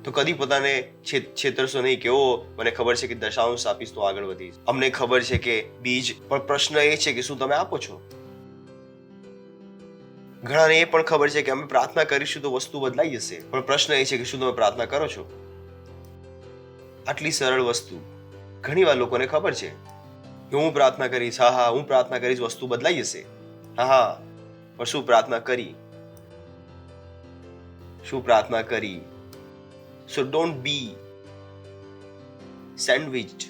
તો કદી પોતાને છેતરશો નહીં કે ઓ મને ખબર છે કે દશાંશ આપીશ તો આગળ વધીશ, અમને ખબર છે કે બીજ. પણ પ્રશ્ન એ છે કે શું તમે આપો છો? ઘણાને એ પણ ખબર છે કે અમે પ્રાર્થના કરીશું તો વસ્તુ બદલાઈ જશે, પણ પ્રશ્ન એ છે કે શું તમે પ્રાર્થના કરો છો? આટલી સરળ વસ્તુ ઘણીવાર લોકોને ખબર છે કે હું પ્રાર્થના કરીશ, હા હા હું પ્રાર્થના કરીશ, વસ્તુ બદલાઈ જશે, હા હા, પણ શું પ્રાર્થના કરી? શું પ્રાર્થના કરી? So don't be sandwiched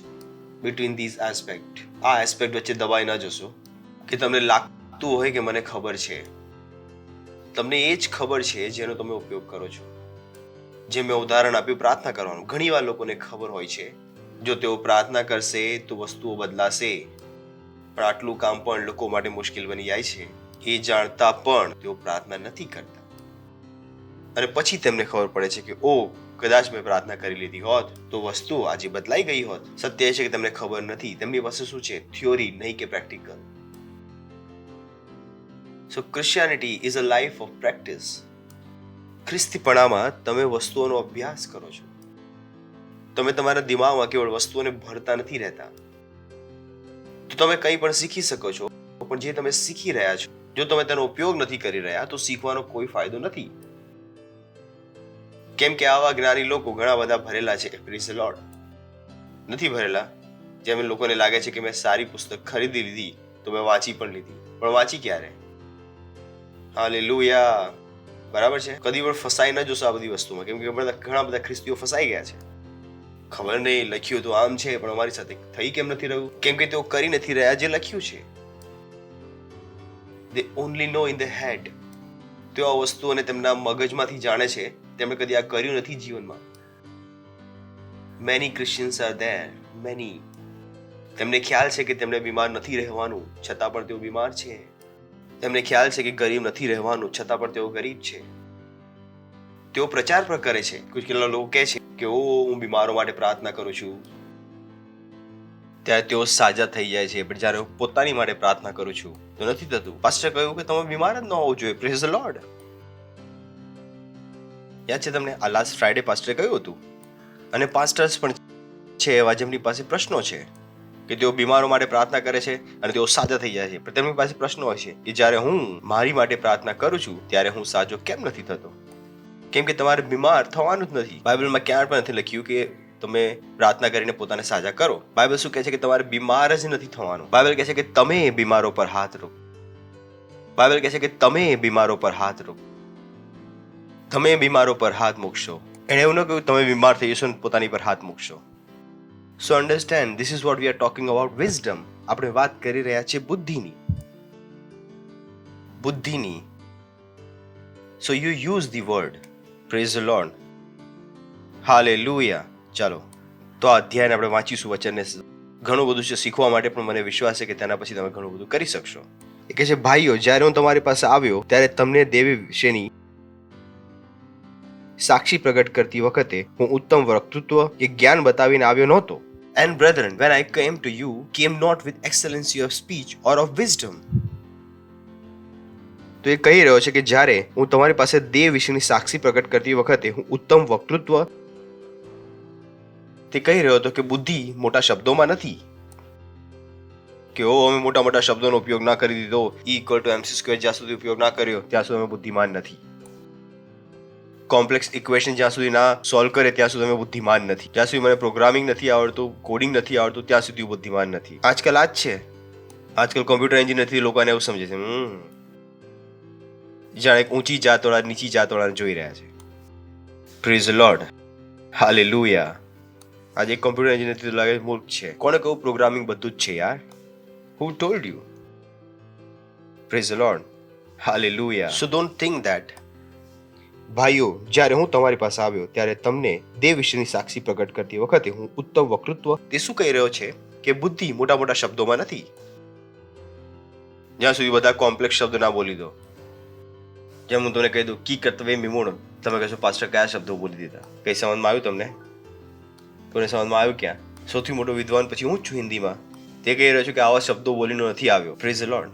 between these aspects. આ એસ્પેક્ટ વચ્ચે દબાઈ ના જશો કે તમને લાગતું હોય કે મને ખબર છે. તમને એ જ ખબર છે જેનો તમે ઉપયોગ કરો છો. જે મેં ઉદાહરણ આપ્યું પ્રાર્થના કરવાનું. ઘણીવાર લોકોને ખબર હોય છે જો તેઓ પ્રાર્થના કરશે તો વસ્તુઓ બદલાશે, પણ આટલું કામ પણ લોકો માટે મુશ્કેલ બની જાય છે. એ જાણતા પણ તેઓ પ્રાર્થના નથી કરતા, અને પછી તેમને ખબર પડે છે કે ઓ કદાચ મેં પ્રાર્થના કરી લીધી હોત તો વસ્તુ આજે બદલાઈ ગઈ હોત. સત્ય છે કે તમને ખબર નથી. તેમની પાસે શું છે? થિયોરી, નહીં કે practical. So Christianity is a life of practice. ખ્રિસ્તીપણામાં તમે વસ્તુઓનો અભ્યાસ કરો છો. તમે તમારા દિમાગમાં કેવળ વસ્તુઓને ભરતા નથી રહેતા. તો તમે કંઈ પણ શીખી શકો છો, પણ જે તમે શીખી રહ્યા છો જો તમે તેનો ઉપયોગ નથી કરી રહ્યા તો શીખવાનો કોઈ ફાયદો નથી. કેમ કે આવા જ્ઞાની લોકો ઘણા બધા ભરેલા છે. Praise the lord. નથી ભરેલા. જેમ લોકોને લાગે છે કે મેં સારી પુસ્તક ખરીદી લીધી તો મેં વાંચી પણ લીધી, પણ વાંચી ક્યારે? હાલેલુયા. બરાબર છે. કદી પણ ફસાઈ ન જશો આ બધી વસ્તુમાં, કેમ કે ઘણા બધા ખ્રિસ્તીઓ ફસાઈ ગયા છે. ખબર નહીં, લખ્યું તો આમ છે પણ અમારી સાથે થઈ કેમ નથી રહ્યું? કેમ કે તેઓ કરી નથી રહ્યા જે લખ્યું છે. They only know in the head. તેઓ આ વસ્તુઓને તેમના મગજમાંથી જાણે છે, તેમણે કદી આ કર્યું નથી જીવનમાં. Many Christians are there, many. તેમને ખ્યાલ છે કે તેમને બીમાર નથી રહેવાનું, છતાં પણ તેઓ બીમાર છે. તેમને ખ્યાલ છે કે ગરીબ નથી રહેવાનું, છતાં પણ તેઓ ગરીબ છે. તેઓ પ્રચાર પણ કરે છે. કેટલા લોકો કહે છે કે ઓ હું બીમારો માટે પ્રાર્થના કરું છું, ત્યારે તેઓ સાજા થઈ જાય છે, પણ જ્યારે હું પોતાની માટે પ્રાર્થના કરું છું તો નથી થતું. પાસ્ટર કહ્યું કે તમે બીમાર જ ન હોવું જોઈએ. Praise the lord. યાદ છે તમને? આ લાસ્ટ ફ્રાઈડે પાસ્ટરે કહ્યું હતું. અને પાસ્ટર્સ પણ છે એવા જેમની પાસે પ્રશ્નો છે કે તેઓ બીમારો માટે પ્રાર્થના કરે છે અને તેઓ સાજા થઈ જાય છે, પણ તેમની પાસે પ્રશ્નો હોય છે કે જ્યારે હું મારી માટે પ્રાર્થના કરું છું ત્યારે હું સાજો કેમ નથી થતો? કેમ કે તમારે બીમાર થવાનું જ નથી. બાઇબલમાં ક્યાંય પણ નથી લખ્યું કે તમે પ્રાર્થના કરીને પોતાને સાજા કરો. બાઇબલ શું કહે છે? કે તમારે બીમાર જ નથી થવાનું. બાઇબલ કહે છે કે તમે બીમારો પર હાથ મૂકો. બાઇબલ કહે છે કે તમે બીમારો પર હાથ મૂકો. તમે બીમારો પર હાથ મૂકશો. એણે એવું ન કહ્યું તમે બીમાર થઈ જશો ને પોતાની પર હાથ મૂકશો. So understand, this is what we are talking about wisdom. આપણે વાત કરી રહ્યા છીએ બુદ્ધિની. બુદ્ધિની. So you use the word. Praise the Lord. Hallelujah. ચાલો તો આ અધ્યાયને આપણે વાંચીશું વચનને. ઘણું બધું છે શીખવા માટે, પણ મને વિશ્વાસ છે કે તેના પછી તમે ઘણું બધું કરી શકશો. એ કહે છે ભાઈઓ, જ્યારે હું તમારી પાસે આવ્યો ત્યારે તમને દેવી વિશેની સાક્ષી પ્રગટ કરતી વખતે હું ઉત્તમ વક્તૃત્વ કે જ્ઞાન બતાવીને આવ્યો નહોતો. And brethren, when I came to you, came not with excellency of speech or of wisdom. તો એ કહી રહ્યો છે કે જ્યારે હું તમારી પાસે દેવ વિશેની સાક્ષી પ્રગટ કરતી વખતે હું ઉત્તમ વક્તૃત્વ, તે કહી રહ્યો હતો કે બુદ્ધિ મોટા શબ્દોમાં નથી, કે અમે મોટા મોટા શબ્દોનો ઉપયોગ ના કરી દીધો, E=mc² જ્યાં સુધી ઉપયોગ ના કર્યો ત્યાં સુધી અમે બુદ્ધિમાન નથી. કોમ્પ્લેક્સ ઇક્વેશન જ્યાં સુધી ના સોલ્વ કરે ત્યાં સુધી અમે બુદ્ધિમાન નથી. જ્યાં સુધી મને પ્રોગ્રામિંગ નથી આવડતું, કોડિંગ નથી આવડતું, ત્યાં સુધી હું બુદ્ધિમાન નથી. આજકાલ આ જ છે. આજકાલ કોમ્પ્યુટર એન્જિનિયરથી લોકોને એવું સમજે છે, જાણે એક ઊંચી જાતવાળા નીચી જાતવાળાને જોઈ રહ્યા છે. Praise the Lord, hallelujah. આજે એક કોમ્પ્યુટર એન્જિનિયરથી લાગે મૂર્ખ છે. કોને કહું પ્રોગ્રામિંગ બધું જ છે યાર? Who told you? Praise the Lord. Hallelujah. So don't think that. ભાઈઓ, જ્યારે હું તમારી પાસે આવ્યો ત્યારે તમને દેવ વિશેની સાક્ષી પ્રગટ કરતી વખતે હું ઉત્તમ વક્તૃત્વ, તે શું કહી રહ્યો છે કે બુદ્ધિ મોટા મોટા શબ્દોમાં નથી. જ્યાં સુધી બધા કોમ્પ્લેક્સ શબ્દો ના બોલી દો. જેમ હું તમને કહી દઉં કી કર્તવ્ય મિમોણ, તમે કહેશો પાસ્ટર કયા શબ્દો બોલી દીધા? કઈ સમજમાં આવ્યું તમને? કોઈને સમજમાં આવ્યું? ક્યાં? સૌથી મોટો વિદ્વાન પછી હું જ છું હિન્દીમાં. તે કહી રહ્યો છું કે આવા શબ્દો બોલીને નથી આવ્યો. Praise the lord.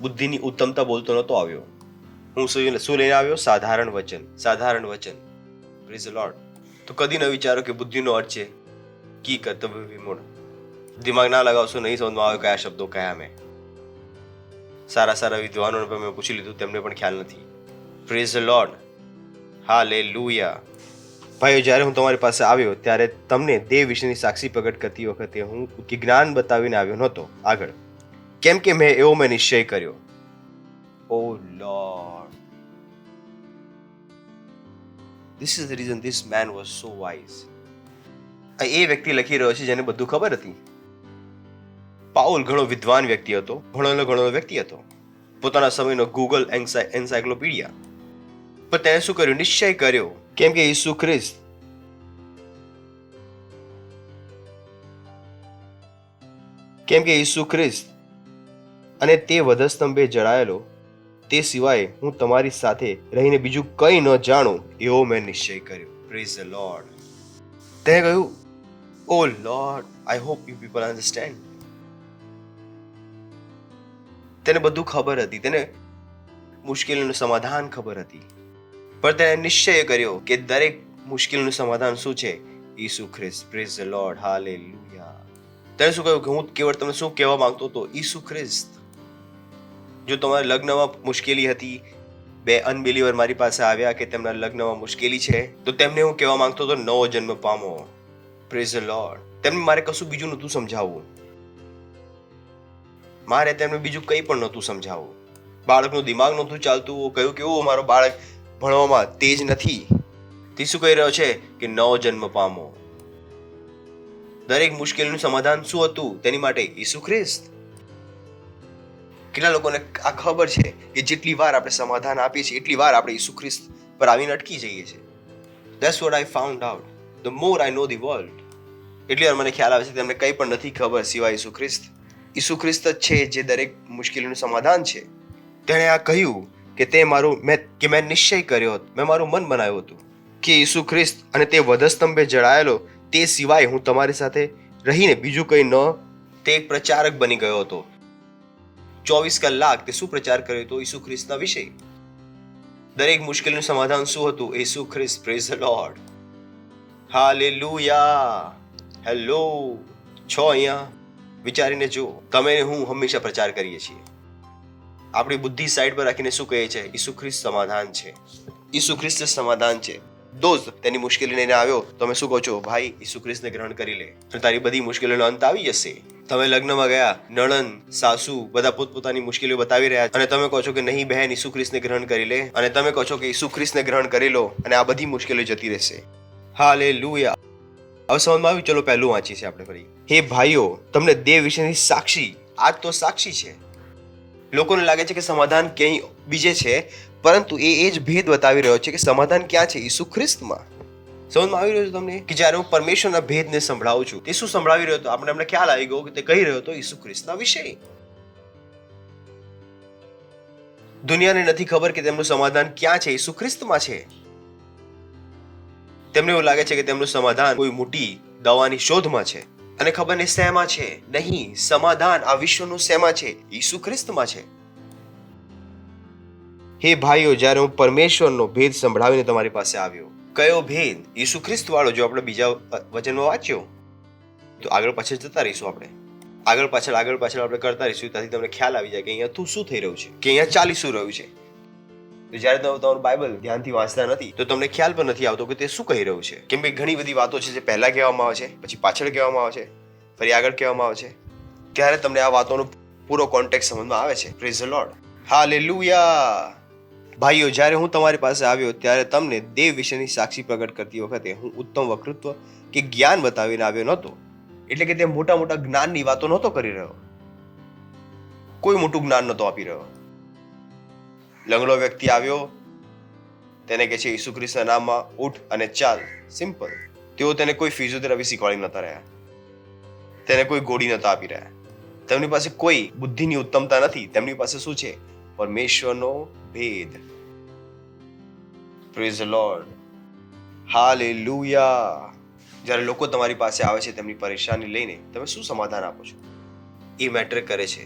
બુદ્ધિની ઉત્તમતા બોલતો નતો આવ્યો. હું શું લઈને આવ્યો? સાધારણ વચન. સાધારણ વચન. Praise the lord. તો કદી ન વિચારો કે બુદ્ધિનો અર્થ છે કી કર્તવ્ય વિમૂળ. દિમાગ ના લગાવશો, નહીં સમજમાં આવે કયા શબ્દો કયા. મેં સારા સારા વિદ્વાનોને પણ મેં પૂછી લીધું, તેમને પણ ખ્યાલ નથી. Praise the Lord, hallelujah. ભાઈઓ, જ્યારે હું તમારી પાસે આવ્યો ત્યારે તમને દેવ વિશેની સાક્ષી પ્રગટ કરતી વખતે હું જ્ઞાન બતાવીને આવ્યો નહોતો આગળ, કેમ કે મેં નિશ્ચય કર્યો. O Lord, this is the reason this man was so wise. એ વ્યક્તિ લખી રહ્યો છે જેને બધું ખબર હતી. પાઉલ ઘણો વિદ્વાન વ્યક્તિ હતો, ઘણો વ્યક્તિ હતો, પોતાના સમયનો ગૂગલ એન્સાઇક્લોપીડિયા. પણ તેણે શું કર્યું? નિશ્ચય કર્યો. કેમ કે ઈસુ ખ્રિસ્ત અને તે વધસ્તંભે જડાયેલો, તે સિવાય હું તમારી સાથે રહીને બીજું કંઈ ન જાણું, એવો મેં નિશ્ચય કર્યો. Praise the Lord. તે કહ્યું, O Lord, I hope you people understand. તેને બધું ખબર હતી, તેને મુશ્કેલીનું સમાધાન ખબર હતી, પણ તેણે નિશ્ચય કર્યો કે દરેક મુશ્કેલીનું સમાધાન શું છે? Isu Khrist. Praise the Lord, hallelujah. તેણે શું કહ્યું કે હું કેવળ તમને શું કહેવા માંગતો હતો? ઈસુ ખ્રિસ્ત. જો તમારા લગ્નમાં મુશ્કેલી હતી, બે અનબિલીવર મારી પાસે આવ્યા કે તેમના લગ્નમાં મુશ્કેલી છે, તો તેમને હું કહેવા માંગતો હતો નવો જન્મ પામો. Praise the lord. તેમને મારે કશું બીજું નહોતું સમજાવવું. મારે તેમને બીજું કંઈ પણ નહોતું સમજાવવું. બાળકનું દિમાગ નહોતું ચાલતું. કહ્યું કે મારો બાળક ભણવામાં તેજ નથી. તે શું કહી રહ્યો છે કે નવો જન્મ પામો. દરેક મુશ્કેલીનું સમાધાન શું હતું તેની માટે? ઈસુ ખ્રિસ્ત. કેટલા લોકોને આ ખબર છે કે જેટલી વાર આપણે સમાધાન આપીએ છીએ એટલી વાર આપણે ઈસુ ખ્રિસ્ત પર આવીને અટકી જઈએ છીએ. That's what I found out. The more I know the world, એટલી વાર મને ખ્યાલ આવે છે તેમને કંઈ પણ નથી ખબર સિવાય ઈસુ ખ્રિસ્ત. ઈસુ ખ્રિસ્ત જ છે જે દરેક મુશ્કેલીનું સમાધાન છે. તેણે આ કહ્યું કે મેં નિશ્ચય કર્યો હતો, મેં મારું મન બનાવ્યું હતું કે ઈસુ ખ્રિસ્ત અને તે વધસ્તંભે જડાયેલો, તે સિવાય હું તમારી સાથે રહીને બીજું કંઈ ન. તે એક પ્રચારક બની ગયો હતો. 24 કલાક તે શું પ્રચાર કર્યો હતો? ઈસુ ખ્રિસ્તના વિશે. દરેક મુશ્કેલીનું સમાધાન શું હતું? Isu Khrist. Praise the Lord, hallelujah. Hello, છો અહીંયા? વિચારીને જો. તમે હું હંમેશા પ્રચાર કરીએ છીએ. આપણી બુદ્ધિ સાઈડ પર રાખીને શું કહે છે? ઈસુ ખ્રિસ્ત સમાધાન છે. ઈસુ ખ્રિસ્ત સમાધાન છે. દોસ્ત તેની મુશ્કેલી લઈને આવ્યો, તમે શું કહો છો? ભાઈ, ઈસુ ખ્રિસ્તને ગ્રહણ કરી લે, તો તારી બધી મુશ્કેલીનો અંત આવી જશે. તમે લગ્નમાં ગયા, નણંદ સાસુ બધા પોતપોતાની મુશ્કેલીઓ બતાવી રહ્યા અને તમે કહો છો કે નહીં બહેન, ઈસુ ખ્રિસ્તને ગ્રહણ કરી લે, અને તમે કહો છો કે ઈસુ ખ્રિસ્તને ગ્રહણ કરી લો અને આ બધી મુશ્કેલીઓ જતી રહેશે. હાલેલુયા. હવે સમજમાં આવ્યું? ચલો પહેલું વાંચીએ છીએ આપણે ફરી. હે ભાઈઓ, તમને દેવ વિશેની સાક્ષી, આજ તો સાક્ષી છે. લોકોને લાગે છે કે સમાધાન ક્યાંય બીજે છે, પરંતુ એ જ ભેદ બતાવી રહ્યો છે કે સમાધાન ક્યાં છે? ઈસુ ખ્રિસ્તમાં. સમજમાં આવી રહ્યો છે તમને કે જ્યારે હું પરમેશ્વરના ભેદને સંભળાવું છું, તે શું સંભળાવી રહ્યો હતો? આપણે ખ્યાલ આવી ગયો કે તે કહી રહ્યો હતો ઈસુ ખ્રિસ્તના વિશે. દુનિયાને નથી ખબર કે તેમનું સમાધાન ક્યાં છે? ઈસુ ખ્રિસ્તમાં છે. તેમને એવું લાગે છે કે તેમનું સમાધાન કોઈ મોટી દવાની શોધમાં છે, અને ખબર નહીં શેમાં છે. નહીં, સમાધાન આ વિશ્વનું શેમાં છે? ઈસુ ખ્રિસ્તમાં છે. હે ભાઈઓ, જ્યારે હું પરમેશ્વરનો ભેદ સંભળાવીને તમારી પાસે આવ્યો. કયો ભેદ? ઈસુ ખ્રિસ્ત વાળો. જો આપણે બીજા વચનમાં વાંચ્યો તો આગળ પાછળ જતા રહીશું. આપણે આગળ પાછળ આપણે કરતા રહીશું, ત્યાંથી તમને ખ્યાલ આવી જાય કે અહીંયા તું શું થઈ રહ્યું છે, કે અહીંયા ચાલી શું રહ્યું છે. તો જ્યારે તમે તમારું બાઇબલ ધ્યાનથી વાંચતા નથી તો તમને ખ્યાલ પણ નથી આવતો કે તે શું કહી રહ્યું છે. કેમ કે ઘણી બધી વાતો છે જે પહેલા કહેવામાં આવે છે, પછી પાછળ કહેવામાં આવે છે, ફરી આગળ કહેવામાં આવે છે. ત્યારે તમને આ વાતોનો પૂરો કોન્ટેક્ટ સમજમાં આવે છે. Praise the Lord. હાલેલુયા. ભાઈઓ, જ્યારે હું તમારી પાસે આવ્યો ત્યારે તમને દેવ વિશેની સાક્ષી પ્રગટ કરતી વખતે હું ઉત્તમ વક્તૃત્વ કે જ્ઞાન બતાવીને આવ્યો નહોતો. એટલે કે તે મોટા મોટા જ્ઞાનની વાતો નહોતો કરી રહ્યો. કોઈ મોટું જ્ઞાન નહોતો આપી રહ્યો. લંગડો વ્યક્તિ આવ્યો, તેને કહે છે ઈસુ ખ્રિસ્તના નામમાં ઉઠ અને ચાલ. સિમ્પલ. તેઓ તેને કોઈ ફિઝિયોથેરાપી શીખવાડી નતા રહ્યા, તેને કોઈ ગોળી નતા આપી રહ્યા. તેમની પાસે કોઈ બુદ્ધિની ઉત્તમતા નથી. તેમની પાસે શું છે? પરમેશ્વરનો ભેદ. Praise the Lord. હાલેલુયા. જ્યારે લોકો તમારી પાસે આવે છે તેમની પરેશાની લઈને, તમે શું સમાધાન આપો છો? એ મેટર કરે છે.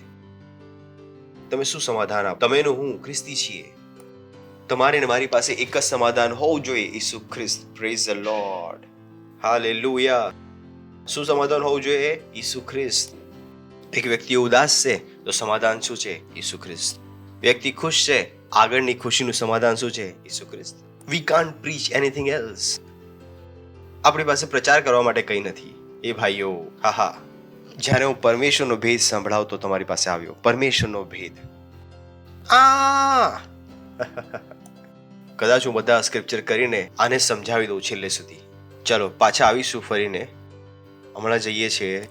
તમે શું સમાધાન આપો? તમે હું ખ્રિસ્તી છીએ. તમારે ને મારી પાસે એક જ સમાધાન હોવું જોઈએ, Isu Khrist. Praise the Lord. Hallelujah. શું સમાધાન હોવું જોઈએ? ઈસુ ખ્રિસ્ત. એક વ્યક્તિ ઉદાસ છે તો સમાધાન શું છે? ઈસુ ખ્રિસ્ત. વ્યક્તિ ખુશ છે, આગળની ખુશીનું સમાધાન શું છે? Isu Khrist. We can't preach anything else. આપણી પાસે પ્રચાર કરવા માટે કંઈ નથી. એ ભાઈઓ, હા, જ્યારે હું પરમેશ્વરનો ભેદ સંભળાવતો તમારી પાસે આવ્યો, પરમેશ્વરનો ભેદ. કદાચ હું બધા સ્ક્રિપ્ચર કરીને આને સમજાવી દઉં છેલ્લે સુધી. ચલો પાછા આવીશું ફરીને. હમણાં જઈએ છીએ.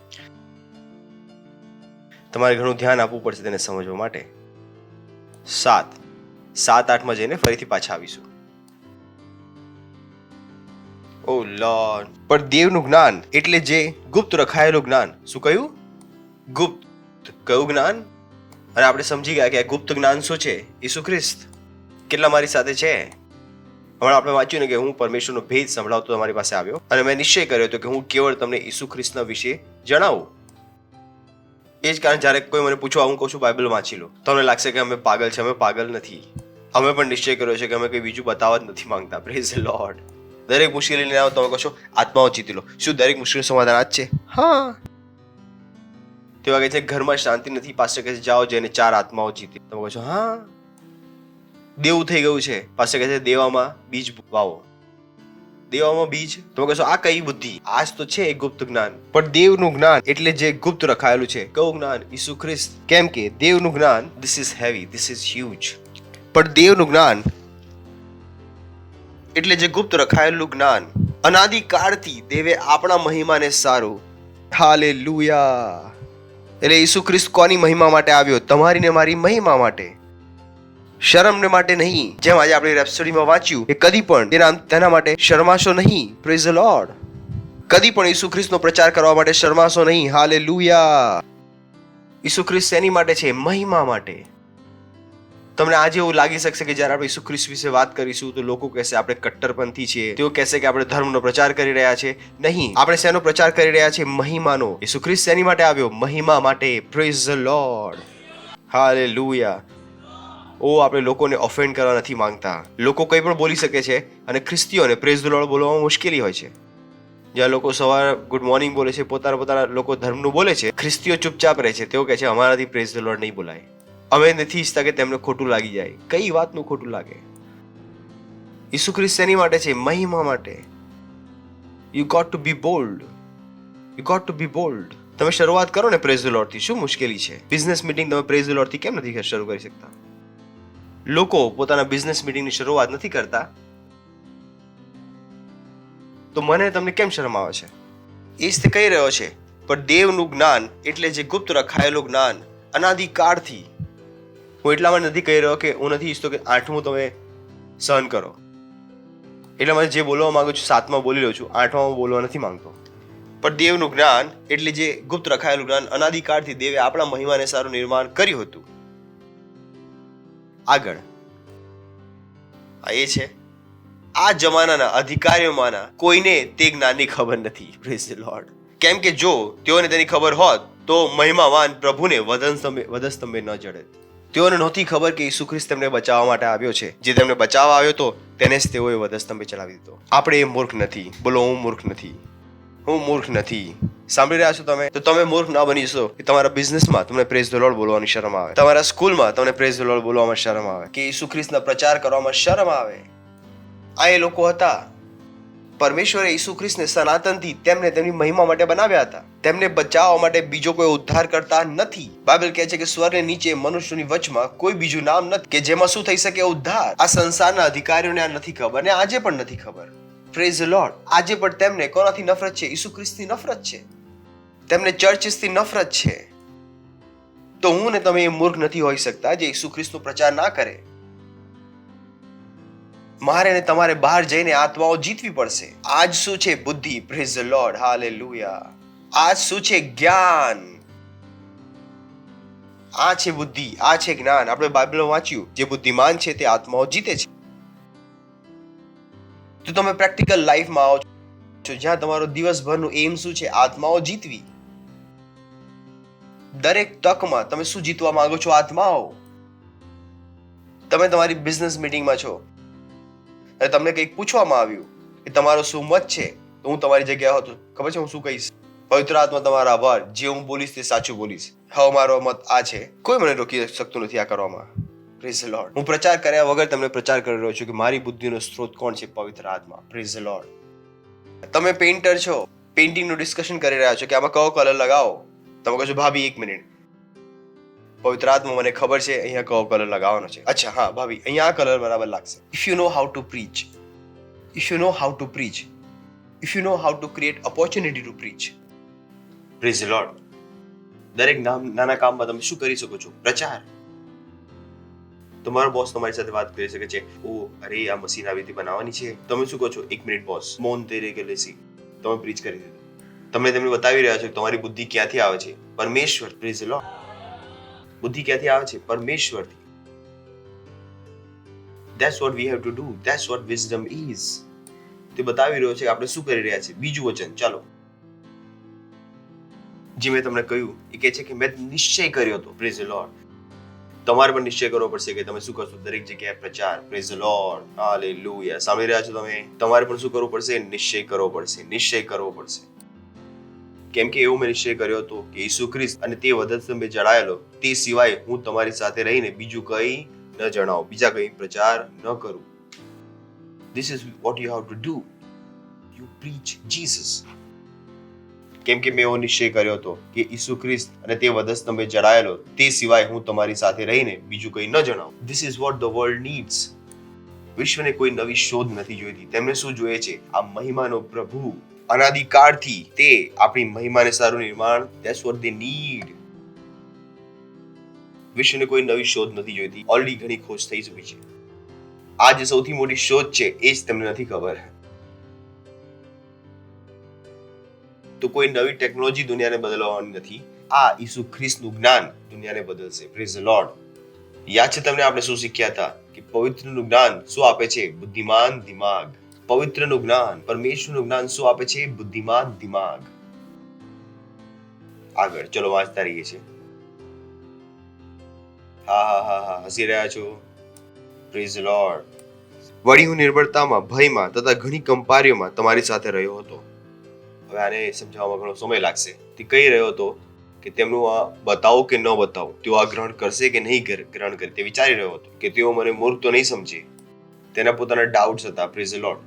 તમારે ઘણું ધ્યાન આપવું પડશે તેને સમજવા માટે. 7-8 જઈને ફરીથી પાછા આવીશું. ઓ લોર્ડ. પણ દેવનું જ્ઞાન એટલે જે ગુપ્ત રખાયેલું જ્ઞાન. શું કહ્યું? ગુપ્ત. કયું જ્ઞાન? અને આપણે સમજી ગયા કે આ ગુપ્ત જ્ઞાન શું છે? ઈસુ ખ્રિસ્ત. કેટલા મારી સાથે છે? હમણાં આપણે વાંચ્યું ને કે હું પરમેશ્વરનો ભેદ સંભળાવતો તમારી પાસે આવ્યો અને મેં નિશ્ચય કર્યો હતો કે હું કેવળ તમને ઈસુ ખ્રિસ્તના વિશે જણાવું. એ જ કારણ જ્યારે કોઈ મને પૂછવા, હું કહું છું બાઇબલ વાંચી લો, તમને લાગશે કે અમે પાગલ છે. અમે પાગલ નથી. અમે પણ નિશ્ચય કર્યો છે કે અમે કંઈ બીજું બતાવવા જ નથી માંગતા. Praise the Lord. દરેક મુશ્કેલી લઈને આવો, તમે કહો છો આત્માઓ જીતી લો. શું દરેક મુશ્કેલી સમાધાન આજ છે? હા. તેવા કહે છે ઘરમાં શાંતિ નથી, પાસ્ટર કહે છે જાઓ જઈને 4 આત્માઓ જીતી. તમે કહો છો હા, દેવું થઈ ગયું છે. પાસ્ટર કહે છે દેવામાં બીજ વાવો. દેવામાં બીજ. તમે કહો છો આ કઈ બુદ્ધિ? આજ તો છે ગુપ્ત જ્ઞાન. પણ દેવનું જ્ઞાન એટલે જે ગુપ્ત રખાયેલું છે. કયું જ્ઞાન? ઈસુ ખ્રિસ્ત. કેમ કે દેવનું જ્ઞાન, this is heavy, this is huge. પણ દેવનું જ્ઞાન એટલે જે ગુપ્ત રખાયેલું જ્ઞાન, અનાદિકાળથી દેવે આપણા મહિમાને સારું. હાલેલુયા. એટલે ઈસુ ખ્રિસ્ત કોની મહિમા માટે આવ્યો? તમારી ને મારી મહિમા માટે. શરમને માટે નહીં. જેમ આજે આપણે રેપ્સોડીમાં વાંચ્યું કે કદી પણ તેના માટે શરમાશો નહીં. Praise the lord. કદી પણ ઈસુ ખ્રિસ્તનો પ્રચાર કરવા માટે શરમાશો નહીં. હાલેલુયા. ઈસુ ખ્રિસ્ત એની માટે છે? મહિમા માટે. તમને આજે એવું લાગી શકશે કે જ્યારે આપણે ઈસુ ખ્રિસ્ત વિશે વાત કરીશું તો લોકો કહેશે આપણે કટ્ટરપંથી છીએ. તેઓ કહેશે કે આપણે ધર્મનો પ્રચાર કરી રહ્યા છે. નહીં, આપણે શેનો પ્રચાર કરી રહ્યા છે? મહિમાનો. ઈસુ ખ્રિસ્ત શેની માટે આવ્યો? મહિમા માટે. Praise the Lord. હાલેલુયા. આપણે લોકોને ઓફેન્ડ કરવા નથી માંગતા. લોકો કંઈ પણ બોલી શકે છે અને ખ્રિસ્તીઓને પ્રેઝ ધ લોર્ડ બોલવામાં મુશ્કેલી હોય છે. જ્યાં લોકો સવારે ગુડ મોર્નિંગ બોલે છે, પોતાના લોકો ધર્મનું બોલે છે, ખ્રિસ્તીઓ ચૂપચાપ રહે છે. તેઓ કહે છે અમારાથી પ્રેઝ ધ લોર્ડ નહીં બોલાય. અમે નથી ઈચ્છતા કે તેમને ખોટું લાગી જાય. કઈ વાતનું ખોટું લાગે? ઈસુ ખ્રિસ્ત શેની માટે છે? મહિમા માટે. You got to be bold. You got to be bold. તમે શરૂઆત કરો ને પ્રેઝ ધ લોર્ડ થી. શું મુશ્કેલી છે? બિઝનેસ મીટિંગ તમે પ્રેઝ ધ લોર્ડ થી કેમ નથી શરૂ કરી શકતા? લોકો પોતાના બિઝનેસ મીટિંગની શરૂઆત નથી કરતા તો મને તમને કેમ શરમ આવે છે? એ જ તે કહી રહ્યો છે. પણ દેવનું જ્ઞાન એટલે જે ગુપ્ત રખાયેલું જ્ઞાન, અનાદિકાળથી. હું એટલામાં નથી કહી રહ્યો કે હું નથી ઈચ્છતો કે 8મું તમે સહન કરો. એટલે મને જે બોલવા માંગુ છું 7માં બોલી રહ્યો છું, 8માં બોલવા નથી માંગતો. પણ દેવનું જ્ઞાન એટલે જે ગુપ્ત રખાયેલું જ્ઞાન, અનાદિકાળથી દેવે આપણા મહિમાને સારું નિર્માણ કર્યું હતું. આગળ એ છે આ જમાનાના અધિકારીઓમાંના કોઈને તે જ્ઞાનની ખબર નથી. Praise the lord. કેમ કે જો તેઓને તેની ખબર હોત તો મહિમાવાન પ્રભુને વધસ્તંભે ન જડે. તેઓને નહોતી ખબર કે ઈસુ ખ્રિસ્ત તેમને બચાવવા માટે આવ્યો છે. જે તેમને બચાવવા આવ્યો હતો તેને જ તેઓએ વધસ્તંભે ચડાવી દીધો. આપણે એ મૂર્ખ નથી. બોલો, હું મૂર્ખ નથી. હું મૂર્ખ નથી. સાંભળી રહ્યા છો તમે? તો તમે મૂર્ખ ના બની જશો કે તમારા બિઝનેસમાં તમને પ્રેઝ ધ લોર્ડ બોલવાની શરમ આવે, તમારા સ્કૂલમાં તમને પ્રેઝ ધ લોર્ડ બોલવામાં શરમ આવે, કે ઈસુ ખ્રિસ્તના પ્રચાર કરવામાં શરમ આવે. આ એ લોકો હતા. પરમેશ્વરે ઈસુ ખ્રિસ્તને સનાતનથી તેમને તેમની મહિમા માટે બનાવ્યા હતા. તેમને બચાવવા માટે બીજો કોઈ ઉદ્ધાર કરતા નથી. બાઇબલ કહે છે કે સ્વર્ગને નીચે મનુષ્યની વચમાં કોઈ બીજું નામ નથી કે જેમાં શું થઈ શકે ઉદ્ધાર. આ સંસારના અધિકારીઓને આ નથી ખબર, અને આજે પણ નથી ખબર. Praise the lord. આજે પણ તેમને કોનાથી નફરત છે? ઈસુ ખ્રિસ્તથી નફરત છે. તેમને ચર્ચિસથી નફરત છે. તો હું ને તમે એ મૂર્ખ નથી હોઈ શકતા જે ઈસુ ખ્રિસ્તનો પ્રચાર ના કરે. મારે ને તમારે બહાર જઈને આત્માઓ જીતવી પડશે. આજ શું છે? બુદ્ધિ. Praise the Lord. હાલેલુયા. આજ શું છે? જ્ઞાન. આ છે બુદ્ધિ, આ છે જ્ઞાન. આપણે બાઇબલમાં વાંચ્યું, જે બુદ્ધિમાન છે તે આત્માઓ જીતે છે. તો તમે પ્રેક્ટિકલ લાઈફમાં આવો છો, જ્યાં તમારો દિવસભરનું એમ શું છે? આત્માઓ જીતવી. દરેક તકમાં તમે શું જીતવા માંગો છો? આત્માઓ. તમે તમારી બિઝનેસ મીટિંગમાં છો અને તમને કંઈક પૂછવામાં આવ્યું કે તમારો શું મત છે, તો હું તમારી જગ્યાએ હતો, ખબર છે હું શું કહીશ? પવિત્ર આત્મા તમારા આભાર, જે હું બોલીશ તે સાચું બોલીશ. હવે મારો મત આ છે. કોઈ મને રોકી શકતું નથી આ કરવામાં. Praise the lord. હું પ્રચાર કર્યા વગર તમને પ્રચાર કરી રહ્યો છું કે મારી બુદ્ધિનો સ્ત્રોત કોણ છે? પવિત્ર આત્મા. Praise the lord. તમે પેઇન્ટર છો, પેઇન્ટિંગનું ડિસ્કશન કરી રહ્યા છો કે આમાં કયો કલર લગાવો. તમે કહો છો ભાભી 1 મિનિટ, પવિત્ર આત્મા મને ખબર છે અહીંયા કયો કલર લગાવવાનો છે. અચ્છા હા ભાભી, અહીંયા આ કલર બરાબર લાગશે. If you know how to preach, if you know how to preach, if you know how to create opportunity to preach. Praise the Lord. દરેક નાના કામમાં તમે શું કરી શકો છો? પ્રચાર. તમારો બોસ તમારી સાથે વાત કરી શકે છે, ઓ અરે આ મશીન આવી રીતે બનાવવાની છે. તમે શું કહો છો? 1 મિનિટ બોસ, મોન તેરે કે લેસી. તમે પ્રીચ કરી દીધું. તમે તેમને બતાવી રહ્યા છો કે તમારી બુદ્ધિ ક્યાંથી આવે છે? પરમેશ્વર. Praise the Lord. બુદ્ધિ ક્યાંથી આવે છે? પરમેશ્વરથી. That's what we have to do. That's what wisdom is. તે બતાવી રહ્યો છે કે આપણે શું કરી રહ્યા છીએ. બીજું વચન ચાલો, જે મેં તમને કહ્યું એ કહે છે કે મેં નિશ્ચય કર્યો હતો. Praise the lord. તમારે પણ નિશ્ચય કરવો પડશે કે તમે શું કરશો. દરેક જગ્યાએ પ્રચાર. Praise the Lord. હાલેલુયા. સાંભળી રહ્યા છો તમે? તમારે પણ શું કરવું પડશે? નિશ્ચય કરવો પડશે. નિશ્ચય કરવો પડશે. કેમ કે એવું મેં નિશ્ચય કર્યો હતો કે ઈસુ ખ્રિસ્ત અને તે વધસ્તંભે જડાયેલો તે સિવાય હું તમારી સાથે રહીને બીજું કંઈ ન જણાવું, બીજા કંઈ પ્રચાર ન કરું. This is what you have to do. You preach Jesus. કેમ કે મેં એવો નિશ્ચય કર્યો હતો કે ઈસુ ખ્રિસ્ત અને તે વધસ્તંભે જડાયેલો તે સિવાય હું તમારી સાથે રહીને બીજું કંઈ ન જણાવું. This is what the world needs. વિશ્વને કોઈ નવી શોધ નથી જોઈતી. તેમને શું જોઈએ છે? આ મહિમાનો પ્રભુ. અનાદિકાળથી તે આપણી મહિમાને સારું નિર્માણ. That's what they need. વિશ્વને કોઈ નવી શોધ નથી જોઈતી. ઓલરેડી ઘણી ખોજ થઈ ચૂકી છે. આ જે સૌથી મોટી શોધ છે એ જ તમને નથી ખબર. તો કોઈ નવી ટેકનોલોજી દુનિયાને બદલવાની નથી. આ ઈસુ ખ્રિસ્તનું જ્ઞાન દુનિયાને બદલશે. Praise the lord. યાદ છે તમને આપણે શું શીખ્યા હતા કે પવિત્રનું જ્ઞાન શું આપે છે? બુદ્ધિમાન દિમાગ. પવિત્રનું જ્ઞાન, પરમેશ્વરનું જ્ઞાન શું આપે છે? બુદ્ધિમાન દિમાગ. આગળ ચલો વાંચતા રહીએ છીએ. હા હસી રહ્યા છો. Praise the lord. વળી હું નિર્બળતામાં, ભયમાં તથા ઘણી કંપારીઓમાં તમારી સાથે રહ્યો હતો. હવે આને સમજાવવામાં ઘણો સમય લાગશે. તે કહી રહ્યો હતો કે તેમનું આ બતાવો કે ન બતાવો, તેઓ આ ગ્રહણ કરશે કે નહીં ગ્રહણ કરે, તે વિચારી રહ્યો હતો કે તેઓ મને મૂર્ખ તો નહીં સમજે. તેના પોતાના ડાઉટ્સ હતા. Praise the lord.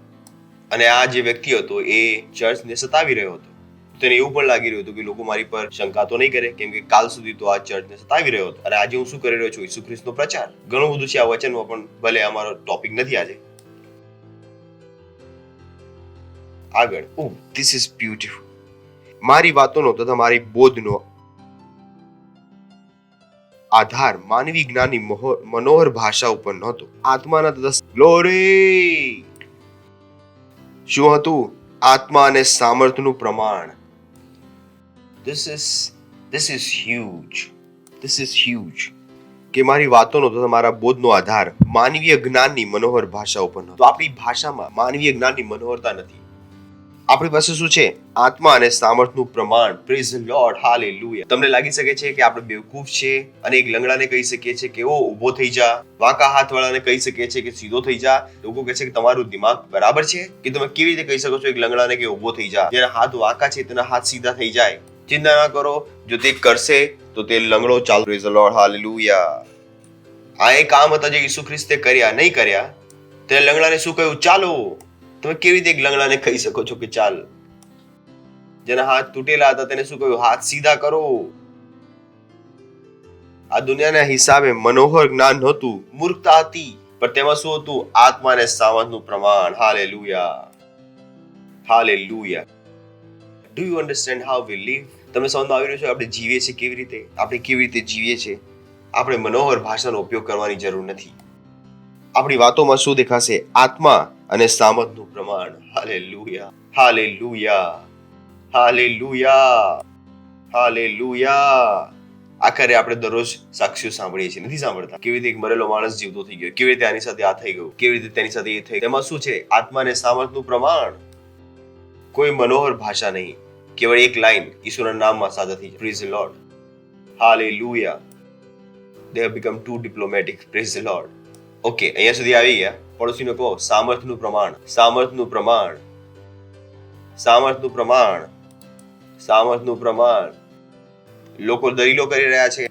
અને આ જે વ્યક્તિ હતો એ ચર્ચને સતાવી રહ્યો હતો. તેને એવું પણ લાગી રહ્યું હતું કે લોકો મારી પર શંકા તો નહીં કરે, કેમ કે કાલ સુધી તો આ ચર્ચને સતાવી રહ્યો હતો. અને આજે હું શું કરી રહ્યો છું? ઈસુ ખ્રિસ્તનો પ્રચાર. ઘણું બધું છે આ વચનમાં, પણ ભલે અમારો ટોપિક નથી આજે. આગળ. ઓ ધીસ ઇઝ બ્યુટીફુલ. મારી વાતોનો તથા મારી બોધનો આધાર માનવી જ્ઞાનની મનોહર ભાષા ઉપર નહોતો, આત્માના તથા ગ્લોરી. શું હતું? આત્મા અને સામર્થ્યનું પ્રમાણ. This is huge. This is huge. કે મારી વાતોનો તથા મારા બોધનો આધાર માનવીય જ્ઞાનની મનોહર ભાષા ઉપર નહોતો. આપણી ભાષામાં માનવીય જ્ઞાનની મનોહરતા નથી. આપણી પાસે શું છે? આત્મા અને સામર્થનું પ્રમાણ. Praise the Lord, hallelujah. તમને લાગી શકે છે કે આપણે બેવકૂફ છે અને એક લંગડાને કહી શકીએ છીએ કે ઓ ઊભો થઈ જા, વાંકા હાથ વાળાને કહી શકીએ છીએ કે સીધો થઈ જા. લોકો કહે છે કે તમારું દિમાગ બરાબર છે કે તમે કેવી રીતે કહી શકો છો એક લંગડાને કે ઊભો થઈ જા? જેના હાથ વાંકા છે તેના હાથ સીધા થઈ જાય. ચિંતા ના કરો, જો તે કરશે તો તે લંગડો ચાલુ. Praise the Lord, hallelujah. આ એ કામ હતા જે ઈસુ ખ્રિસ્તે કર્યા. નહીં કર્યા તે લંગડાને શું કહ્યું? ચાલો. તમે કેવી રીતે એક લંગડાને કહી શકો છો કે ચાલ? જેના હાથ તૂટેલા હતા તેને શું કહ્યું? હાથ સીધા કરો. આ દુનિયાના હિસાબે મનોહર જ્ઞાન નહોતું, મૂર્ખતા હતી, પણ તેમાં શું હતું? આત્મા અને સામર્થનું પ્રમાણ. Hallelujah, hallelujah. Do you understand how we live? તમને સમજમાં આવી રહ્યું છે આપણે જીવીએ છીએ કેવી રીતે? આપણે કેવી રીતે જીવીએ છીએ? આપણે મનોહર ભાષાનો ઉપયોગ કરવાની જરૂર નથી. આપણી વાતોમાં શું દેખાશે? આત્મા અને સામર્થનું પ્રમાણ. Hallelujah, hallelujah, hallelujah, hallelujah. આખરે આપણે દરરોજ સાક્ષીઓ સાંભળીએ છીએ, નથી સાંભળતા? કેવી રીતે એક મરેલો માણસ જીવતો થઈ ગયો, કેવી રીતે આની સાથે આ થઈ ગયું, કેવી રીતે તેની સાથે એ થઈ ગયું. તેમાં શું છે? આત્મા અને સામર્થનું પ્રમાણ. કોઈ મનોહર ભાષા નહીં, કેવળ એક લાઈન ઈશ્વરના નામમાં સાજા થઈ જાય. Praise the Lord, hallelujah. They have become too diplomatic. Praise the Lord. Okay, અહીંયા સુધી આવી ગયા. પડોશીને કહો સામર્થનું પ્રમાણ, સામર્થનું પ્રમાણ, સામર્થનું પ્રમાણ, સામર્થનું પ્રમાણ. લોકો દલીલો કરી રહ્યા છે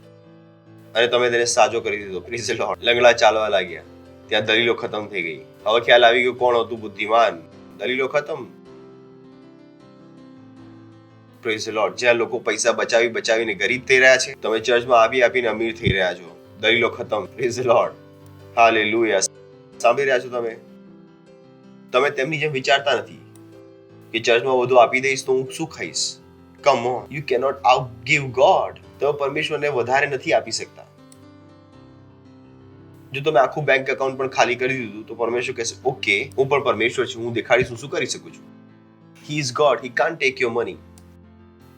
અને તમે તેને સાજો કરી દીધો. Praise the lord. લંગડા ચાલવા લાગ્યા, ત્યાં દલીલો ખતમ થઈ ગઈ. હવે ખ્યાલ આવી ગયો કોણ હતું બુદ્ધિમાન. દલીલો ખતમ. Praise the lord. જ્યાં લોકો પૈસા બચાવી બચાવીને ગરીબ થઈ રહ્યા છે, તમે ચર્ચમાં આપી આપીને અમીર થઈ રહ્યા છો. દલીલો ખતમ. Praise the Lord, hallelujah. સાંભળી રહ્યા છો તમે? તમે તેમની જેમ વિચારતા નથી કે ચર્ચમાં બધું આપી દઈશ તો હું શું ખાઈશ. Come on, you cannot out give God. તમે પરમેશ્વરને વધારે નથી આપી શકતા. જો તમે આખું બેંક એકાઉન્ટ પણ ખાલી કરી દીધું તો પરમેશ્વર કહેશે ઓકે, હું પણ પરમેશ્વર છું, હું દેખાડીશ હું શું કરી શકું છું. He is God, he can't take your money.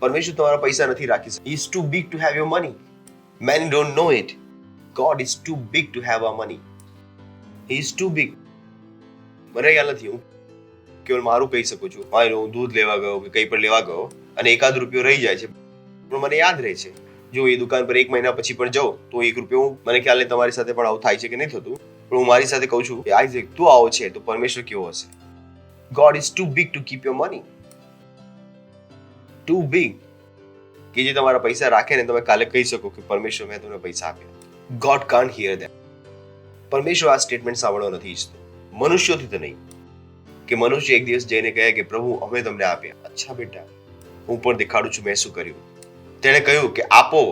પરમેશ્વર તમારા પૈસા નથી રાખી શકતા. He is too big to have your money. Many don't know it. God is too big to have our money. He is too big. મને ખ્યાલ નથી, હું કેવળ મારું કહી શકું છું. હું દૂધ લેવા ગયો કે કંઈ પણ લેવા ગયો અને એકાદ રૂપિયો રહી જાય છે, પણ મને યાદ રહે છે. જો એ દુકાન પર 1 મહિના પછી પણ જાઉં તો 1 રૂપિયો, મને ખ્યાલ નહીં તમારી સાથે પણ આવું થાય છે કે નહીં થતું, પણ હું મારી સાથે કહું છું કે આઈઝેક તું આવો છે તો પરમેશ્વર કેવો હશે. God is too big to keep your money. Too big કે જે તમારા પૈસા રાખે ને તમે કાલે કહી શકો કે પરમેશ્વર મેં તમને પૈસા આપ્યા. God can't hear that. પરમેશ્વર આ સ્ટેટમેન્ટ સાંભળવા નથી ઈચ્છતો, મનુષ્યોથી તો નહીં, કે મનુષ્ય એક દિવસ જઈને કહે કે પ્રભુ અમે તમને આપ્યા. અચ્છા બેટા, હું પણ દેખાડું છું મેં શું કર્યું. તેણે કહ્યું કે આપો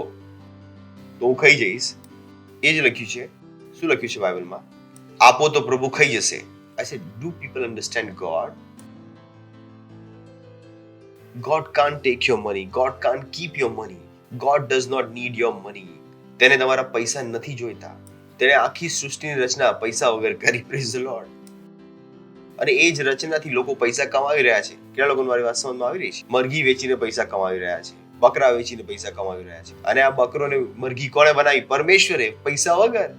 તો હું ખાઈ જઈશ. એ જ લખ્યું છે. શું લખ્યું છે બાઇબલમાં? આપો તો પ્રભુ ખાઈ જશે. I said, do people understand God? God can't take your money. God can't keep your money. God does not need your money. તેને તમારા પૈસા નથી જોઈતા. તેને આખી સૃષ્ટિની રચના પૈસા વગર કરી. Praise the lord. અને એ જ રચનાથી લોકો પૈસા કમાવી રહ્યા છે. કેટલા લોકોને મારી વાત સમજમાં આવી રહી છે? મરઘી વેચીને પૈસા કમાવી રહ્યા છે, બકરા વેચીને પૈસા કમાવી રહ્યા છે. અને આ બકરોને મરઘી કોણે બનાવી? પરમેશ્વરે, પૈસા વગર.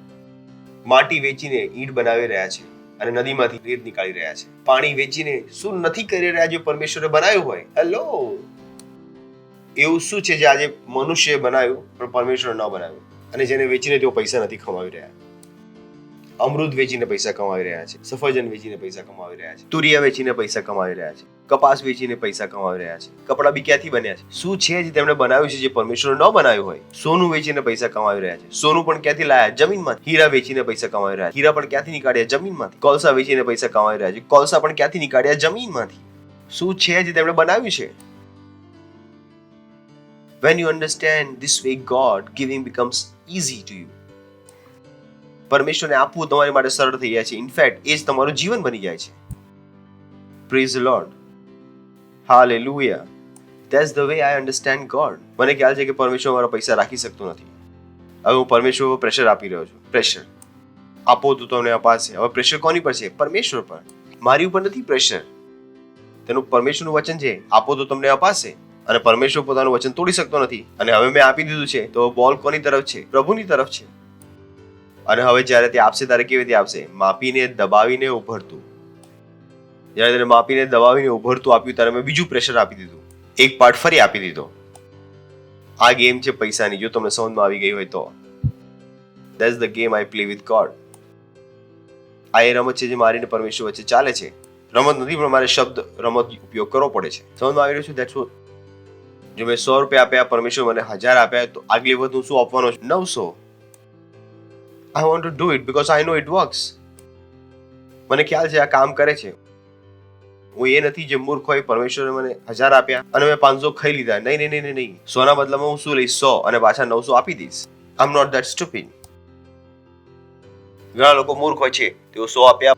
માટી વેચીને ઈંટ બનાવી રહ્યા છે અને નદીમાંથી રેત નીકાળી રહ્યા છે. પાણી વેચીને શું નથી કરી રહ્યા જે પરમેશ્વરે બનાવ્યું હોય? હેલો, એવું શું છે જે આજે મનુષ્યએ બનાવ્યું પણ પરમેશ્વર ન બનાવ્યું? અને જેને વેચીને તેઓ પૈસા નથી કમાવી રહ્યા. અમૃત વેચીને પૈસા કમાવી રહ્યા છે, સફરજન વેચીને પૈસા કમાવી રહ્યા છે, તુરિયા વેચીને પૈસા કમાવી રહ્યા છે, કપાસ વેચીને પૈસા કમાવી રહ્યા છે. કપડા બી ક્યાંથી બન્યા છે? શું છે જે તેમણે બનાવ્યું છે જે પરમેશ્વર ન બનાવ્યું હોય? સોનું વેચીને પૈસા કમાવી રહ્યા છે. સોનું પણ ક્યાંથી લાયા? જમીનમાંથી. હીરા વેચીને પૈસા કમાવી રહ્યા છે. હીરા પણ ક્યાંથી નીકાળ્યા? જમીનમાંથી. કોલસા વેચીને પૈસા કમાવી રહ્યા છે. કોલસા પણ ક્યાંથી નીકાળ્યા? જમીનમાંથી. શું છે જે તેમણે બનાવ્યું છે? When you understand this way, God giving becomes easy to you. પરમેશ્વરને આપવું તમારી માટે સરળ થઈ જાય છે. ઇનફેક્ટ એ જ તમારું જીવન બની જાય છે. Praise the Lord, hallelujah. That's the way I understand God. મને ખ્યાલ છે કે પરમેશ્વર મારા પૈસા રાખી શકતો નથી. હવે હું પરમેશ્વર પર પ્રેશર આપી રહ્યો છું. પ્રેશર આપો તો તમને અપાશે. હવે પ્રેશર કોની પર છે? પરમેશ્વર પર. મારી ઉપર નથી પ્રેશર. તેનું પરમેશ્વરનું વચન છે, આપો તો તમને અપાશે. અને પરમેશ્વર પોતાનું વચન તોડી શકતો નથી. અને હવે મેં આપી દીધું છે તો બોલ કોની તરફ છે? પ્રભુની તરફ છે. અને હવે જ્યારે તે આપશે ત્યારે કેવી રીતે આપશે? માપીને, દબાવીને, ઉભરતું. જ્યારે તેને માપીને દબાવીને ઉભરતું આપ્યું ત્યારે મેં બીજું પ્રેશર આપી દીધું, એક પાર્ટ ફરી આપી દીધો. આ ગેમ છે પૈસાની. જો તમને સમજમાં આવી ગઈ હોય તો that's the game I play with God. આ એ રમત છે જે મારી ને પરમેશ્વર વચ્ચે ચાલે છે. રમત નથી, પણ મારે શબ્દ રમત ઉપયોગ કરવો પડે છે. સમજમાં આવી રહ્યું છે? That's vote. જો મેં 100 રૂપિયા આપ્યા, પરમેશ્વર મને 1000 આપ્યા, તો આગલી વખત હું શું આપવાનો છું? 900. I want to do it because I know it works. મને ખ્યાલ છે આ કામ કરે છે. હું એ નથી જે મૂર્ખ હોય, પરમેશ્વરે મને 1000 આપ્યા અને મેં 500 ખાઈ લીધા. નહીં નહીં નહીં નહીં. 100 ના બદલામાં હું શું લઈશ? 100 અને પાછા 900 આપી દઈશ. આઈ એમ નોટ ધેટ સ્ટુપિડ. ઘણા લોકો મૂર્ખ હોય છે. તેઓ 100 આપ્યા,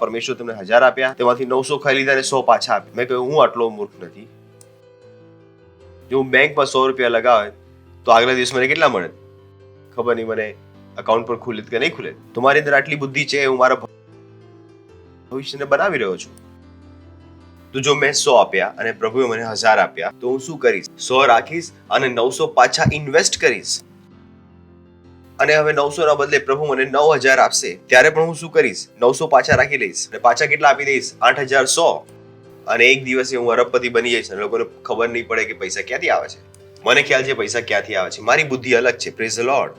પરમેશ્વર તમને 1000 આપ્યા, તેમાંથી 900 ખાઈ લીધા અને 100 પાછા આપ્યા. મેં કહ્યું હું આટલો મૂર્ખ નથી. જો હું બેંકમાં 100 રૂપિયા લગાવે તો આગલા દિવસ મને કેટલા મળે ખબર નહીં. મને અકાઉન્ટ પર ખુલે કે નહીં ખુલે. તો મારી અંદર આટલી બુદ્ધિ છે, હું મારા ભવિષ્યને બનાવી રહ્યો છું. તો જો મેં 100 આપ્યા અને પ્રભુએ મને 1000 આપ્યા, તો હું શું કરીશ? 100 રાખીશ અને 900 પાછા ઇન્વેસ્ટ કરીશ. અને હવે 900 ના બદલે પ્રભુ મને 9000 આપશે, ત્યારે પણ હું શું કરીશ? 900 પાછા રાખી લઈશ અને પાછા કેટલા આપી દઈશ? 8100. અને એક દિવસે હું અરબપતિ બની જઈશ અને લોકોને ખબર નહીં પડે કે પૈસા ક્યાંથી આવે છે. મને ખ્યાલ છે પૈસા ક્યાંથી આવે છે. મારી બુદ્ધિ અલગ છે. Praise the lord.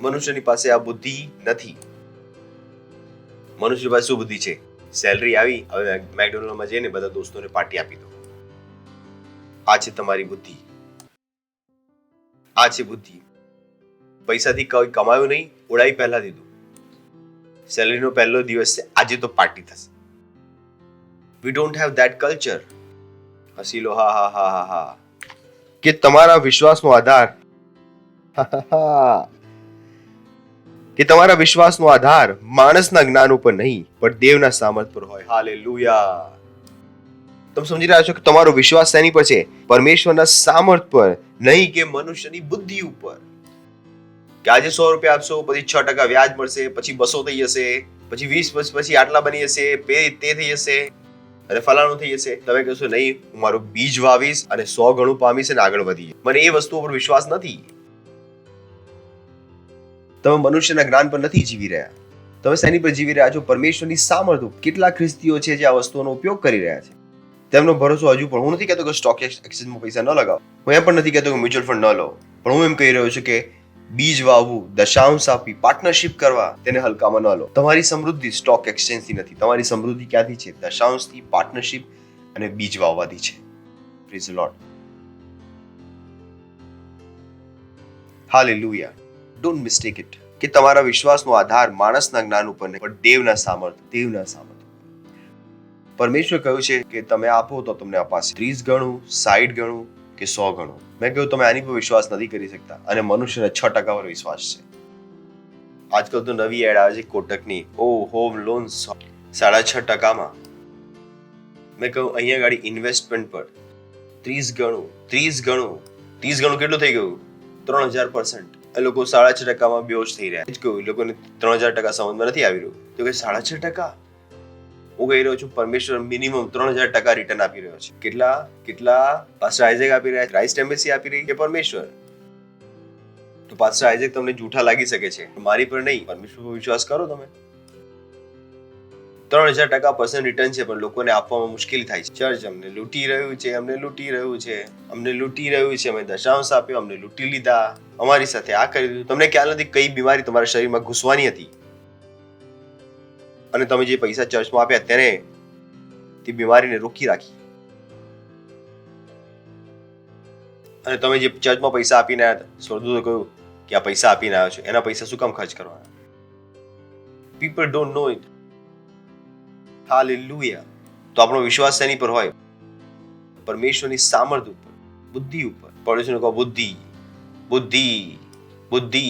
મનુષ્યની પાસે આ બુદ્ધિ નથી. મનુષ્ય પાસે શું બુદ્ધિ છે? સેલરી આવી, હવે મેકડોનલ્ડમાં જઈને બધા દોસ્તોને પાર્ટી આપી દો. આ છે તમારી બુદ્ધિ. આ છે બુદ્ધિ. પૈસાથી કઈ કમાયું નહીં, ઉડાઈ પહેલા દીધું. સેલરીનો પહેલો દિવસ છે, આજે તો પાર્ટી થશે. We don't have that culture. હસી લો, હા હા હા હા હા. કે તમારા વિશ્વાસનો આધાર કે તમારા વિશ્વાસનો આધાર માણસના જ્ઞાન ઉપર નહીં, પણ દેવના સામર્થ્ય પર હોય. હાલેલુયા. તમે સમજી રહ્યા છો કે તમારો વિશ્વાસ શેની પર છે? પરમેશ્વરના સામર્થ્ય પર, નહીં કે મનુષ્યની બુદ્ધિ ઉપર. કે આજે 100 રૂપિયા આપશો, પછી 6% વ્યાજ મળશે, પછી 200 થઈ જશે, પછી 20 પછી આટલા બની જશે, તે થઈ જશે અને ફલાણું થઈ જશે. તમે કહેશો નહીં, હું મારું બીજ વાવીશ અને 100 ગણું પામીશ અને આગળ વધીશ. મને એ વસ્તુઓ પર વિશ્વાસ નથી. તમે મનુષ્યના જ્ઞાન પર નથી જીવી રહ્યા. તમે શેની પર જીવી રહ્યા છો? પરમેશ્વરની સામર્થ્ય. કેટલા ખ્રિસ્તીઓ છે જે આ વસ્તુઓનો ઉપયોગ કરી રહ્યા છે? તેમનો ભરોસો હજુ પણ, હું નથી કહેતો કે સ્ટોક એક્સચેન્જમાં પૈસા ન લગાવો, હું એમ પણ નથી કહેતો કે મ્યુચ્યુઅલ ફંડ ન લો, પણ હું એમ કહી રહ્યો છું કે બીજ વાવવું, દશાંશ આપી, પાર્ટનરશિપ કરવા, તેને હલકામાં ન લો. તમારી સમૃદ્ધિ સ્ટોક એક્સચેન્જથી નથી. તમારી સમૃદ્ધિ ક્યાંથી છે? દશાંશથી, પાર્ટનરશિપ અને બીજ વાવવાથી છે. Praise the Lord. Hallelujah. Don't mistake it. કે તમારા વિશ્વાસનો આધાર માણસના જ્ઞાન ઉપર નહીં, પણ દેવના સામર્થ્ય. દેવના સામર્થ્ય. પરમેશ્વર કહ્યું છે કે તમે આપો તો તમને અપાશે. 30 ગણું, 60 ગણું કે 100 ગણું. મેં કહ્યું તમે આની પર વિશ્વાસ નથી કરી શકતા, અને મનુષ્યને 6% પર વિશ્વાસ છે. આજકાલ તો નવી એડ આવે છે કોટકની, હોમ લોન 6.5%. મેં કહ્યું અહીંયા ગાડી ઇન્વેસ્ટમેન્ટ પર 30 ગણું 30 ગણું 30 ગણું કેટલું થઈ ગયું? 3000%. એ લોકો 6.5%માં બેહોશ થઈ રહ્યા. જ કહ્યું લોકોને 3000% સમજમાં નથી આવી રહ્યું. તો કે 6.5%? હું કહી રહ્યો છું પરમેશ્વર મિનિમમ 3000% રિટર્ન આપી રહ્યો છે. કેટલા પાસ્ટર આઇઝેક આપી રહ્યા છે? ક્રાઇસ્ટ એમ્બેસી આપી રહી કે પરમેશ્વર? તો પાસ્ટર આઇઝેક તમને જૂઠા લાગી શકે છે, મારી પર નહીં. પરમેશ્વર પર વિશ્વાસ કરો. તમે 3000% રિટર્ન છે, પણ લોકોને આપવામાં મુશ્કેલી થાય છે. ચર્ચ અમને લૂંટી રહ્યું છે, અમને લૂંટી રહ્યું છે, અમને લૂંટી રહ્યું છે, અમે દશાંશ આપ્યો, અમને લૂંટી લીધા, અમારી સાથે આ કરી દીધું. તમને ખ્યાલ નથી કઈ બીમારી તમારા શરીરમાં ઘૂસવાની હતી, અને તમે જે પૈસા ચર્ચમાં આપ્યા તેને તે બીમારીને રોકી રાખી. અને તમે જે ચર્ચમાં પૈસા આપીને આવ્યા હતા, સ્વર્ગદૂતે કહ્યું કે આ પૈસા આપીને આવ્યો છો, એના પૈસા શું કામ ખર્ચ કરવાના? People don't know it. Hallelujah. તો આપણો વિશ્વાસ શેની પર હોય? પરમેશ્વરની સામર્થ્ય ઉપર, બુદ્ધિ ઉપર. પડોશીને કહો બુદ્ધિ, બુદ્ધિ, બુદ્ધિ.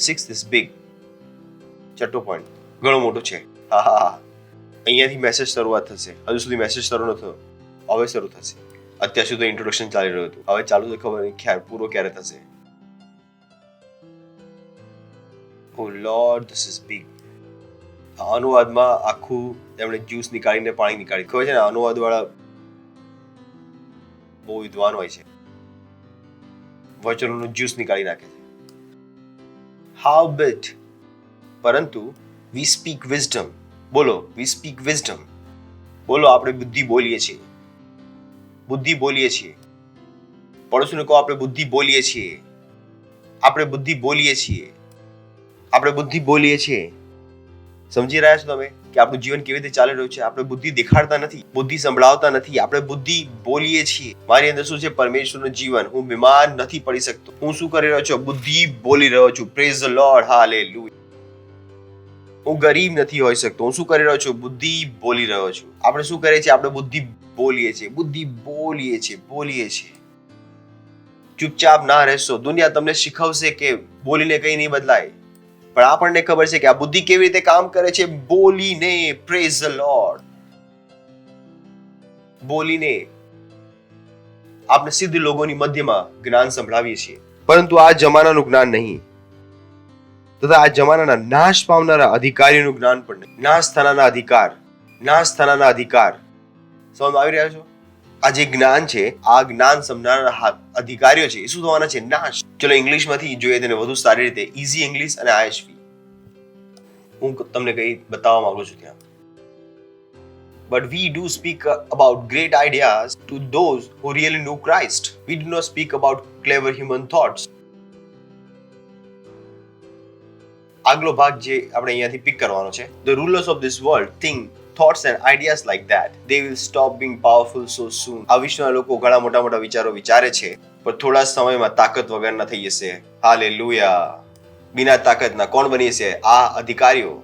6 is big. છઠ્ઠો પોઈન્ટ ઘણો મોટો છે. હા હા હા. અહીંયાથી મેસેજ શરૂઆત થશે. હજુ સુધી મેસેજ શરૂ ન થયો, હવે શરૂ થશે. અત્યાર સુધી ઇન્ટ્રોડક્શન ચાલી રહ્યું હતું, હવે ચાલુ તો ખબર નહીં પૂરો ક્યારે થશે. ઓ લોર્ડ, ધીસ ઇઝ બિગ. અનુવાદમાં આખું એમણે જ્યુસ નીકાળીને પાણી નીકાળી. ખબર છે ને, અનુવાદ વાળા બહુ વિદ્વાન હોય છે, વચનોનું જ્યુસ નીકાળી નાખે છે. How bit. પરંતુ we speak wisdom. બોલો, we speak wisdom. બોલો, આપણે બુદ્ધિ બોલીએ છીએ. બુદ્ધિ બોલીએ છીએ. પડોશીને કહો, આપણે બુદ્ધિ બોલીએ છીએ. આપણે બુદ્ધિ બોલીએ છીએ. આપણે બુદ્ધિ બોલીએ છીએ. સમજી રહ્યા છો તમે કે આપણું જીવન કેવી રીતે ચાલી રહ્યું છે? આપણે બુદ્ધિ દેખાડતા નથી, બુદ્ધિ સંભળાવતા નથી, આપણે બુદ્ધિ બોલીએ છીએ. મારી અંદર શું છે? પરમેશ્વરનું જીવન. હું બીમાર નથી પડી શકતો. હું શું કરી રહ્યો છું? બુદ્ધિ બોલી રહ્યો છું. Praise the Lord, hallelujah. હું ગરીબ નથી હોઈ શકતો. હું શું કરી રહ્યો છું? બુદ્ધિ બોલી રહ્યો છું. આપણે શું કરીએ છીએ? આપણે બુદ્ધિ બોલીએ છીએ. બુદ્ધિ બોલીએ છીએ, બોલીએ છીએ. ચૂપચાપ ના રહેશો. દુનિયા તમને શીખવશે કે બોલીને કઈ નહીં બદલાય, પણ આપણને ખબર છે કે આ બુદ્ધિ કેવી રીતે કામ કરે છે. બોલીને, પ્રેઝ ધ લોર્ડ, બોલીને આપણે સિદ્ધ લોકોની મધ્યમાં જ્ઞાન સંભળાવીએ છીએ, પરંતુ આ જમાનાનું જ્ઞાન નહીં, તથા આ જમાનાના નાશ પામનારા અધિકારીનું જ્ઞાન પણ નહીં. નાશ થનારા અધિકાર, નાશ થનારા અધિકાર. સમજ આવી રહ્યા છો? આ જે જ્ઞાન છે, આ જ્ઞાન સમજનારા અધિકારીઓ છે, એ શું થવાના છે? નાશ. ચલો ઇંગ્લિશમાંથી જોઈએ તેને વધુ સારી રીતે. ઇઝી ઇંગ્લિશ અને ISV હું તમને કઈ બતાવવા માંગુ છું ત્યાં. But we do speak about great ideas to those who really know Christ. We do not speak about clever human thoughts. આગલો ભાગ જે આપણે અહીંયાથી પિક કરવાનો છે. The rulers of this world think thoughts and ideas like that. They will stop being powerful so soon. આ વિશ્વના લોકો ઘણા મોટા મોટા વિચારો વિચારે છે, પણ થોડા સમયમાં તાકાત વગરના થઈ જશે. હાલેલુયા. બિના તાકાતના કોણ બની છે? આ અધિકારીઓ.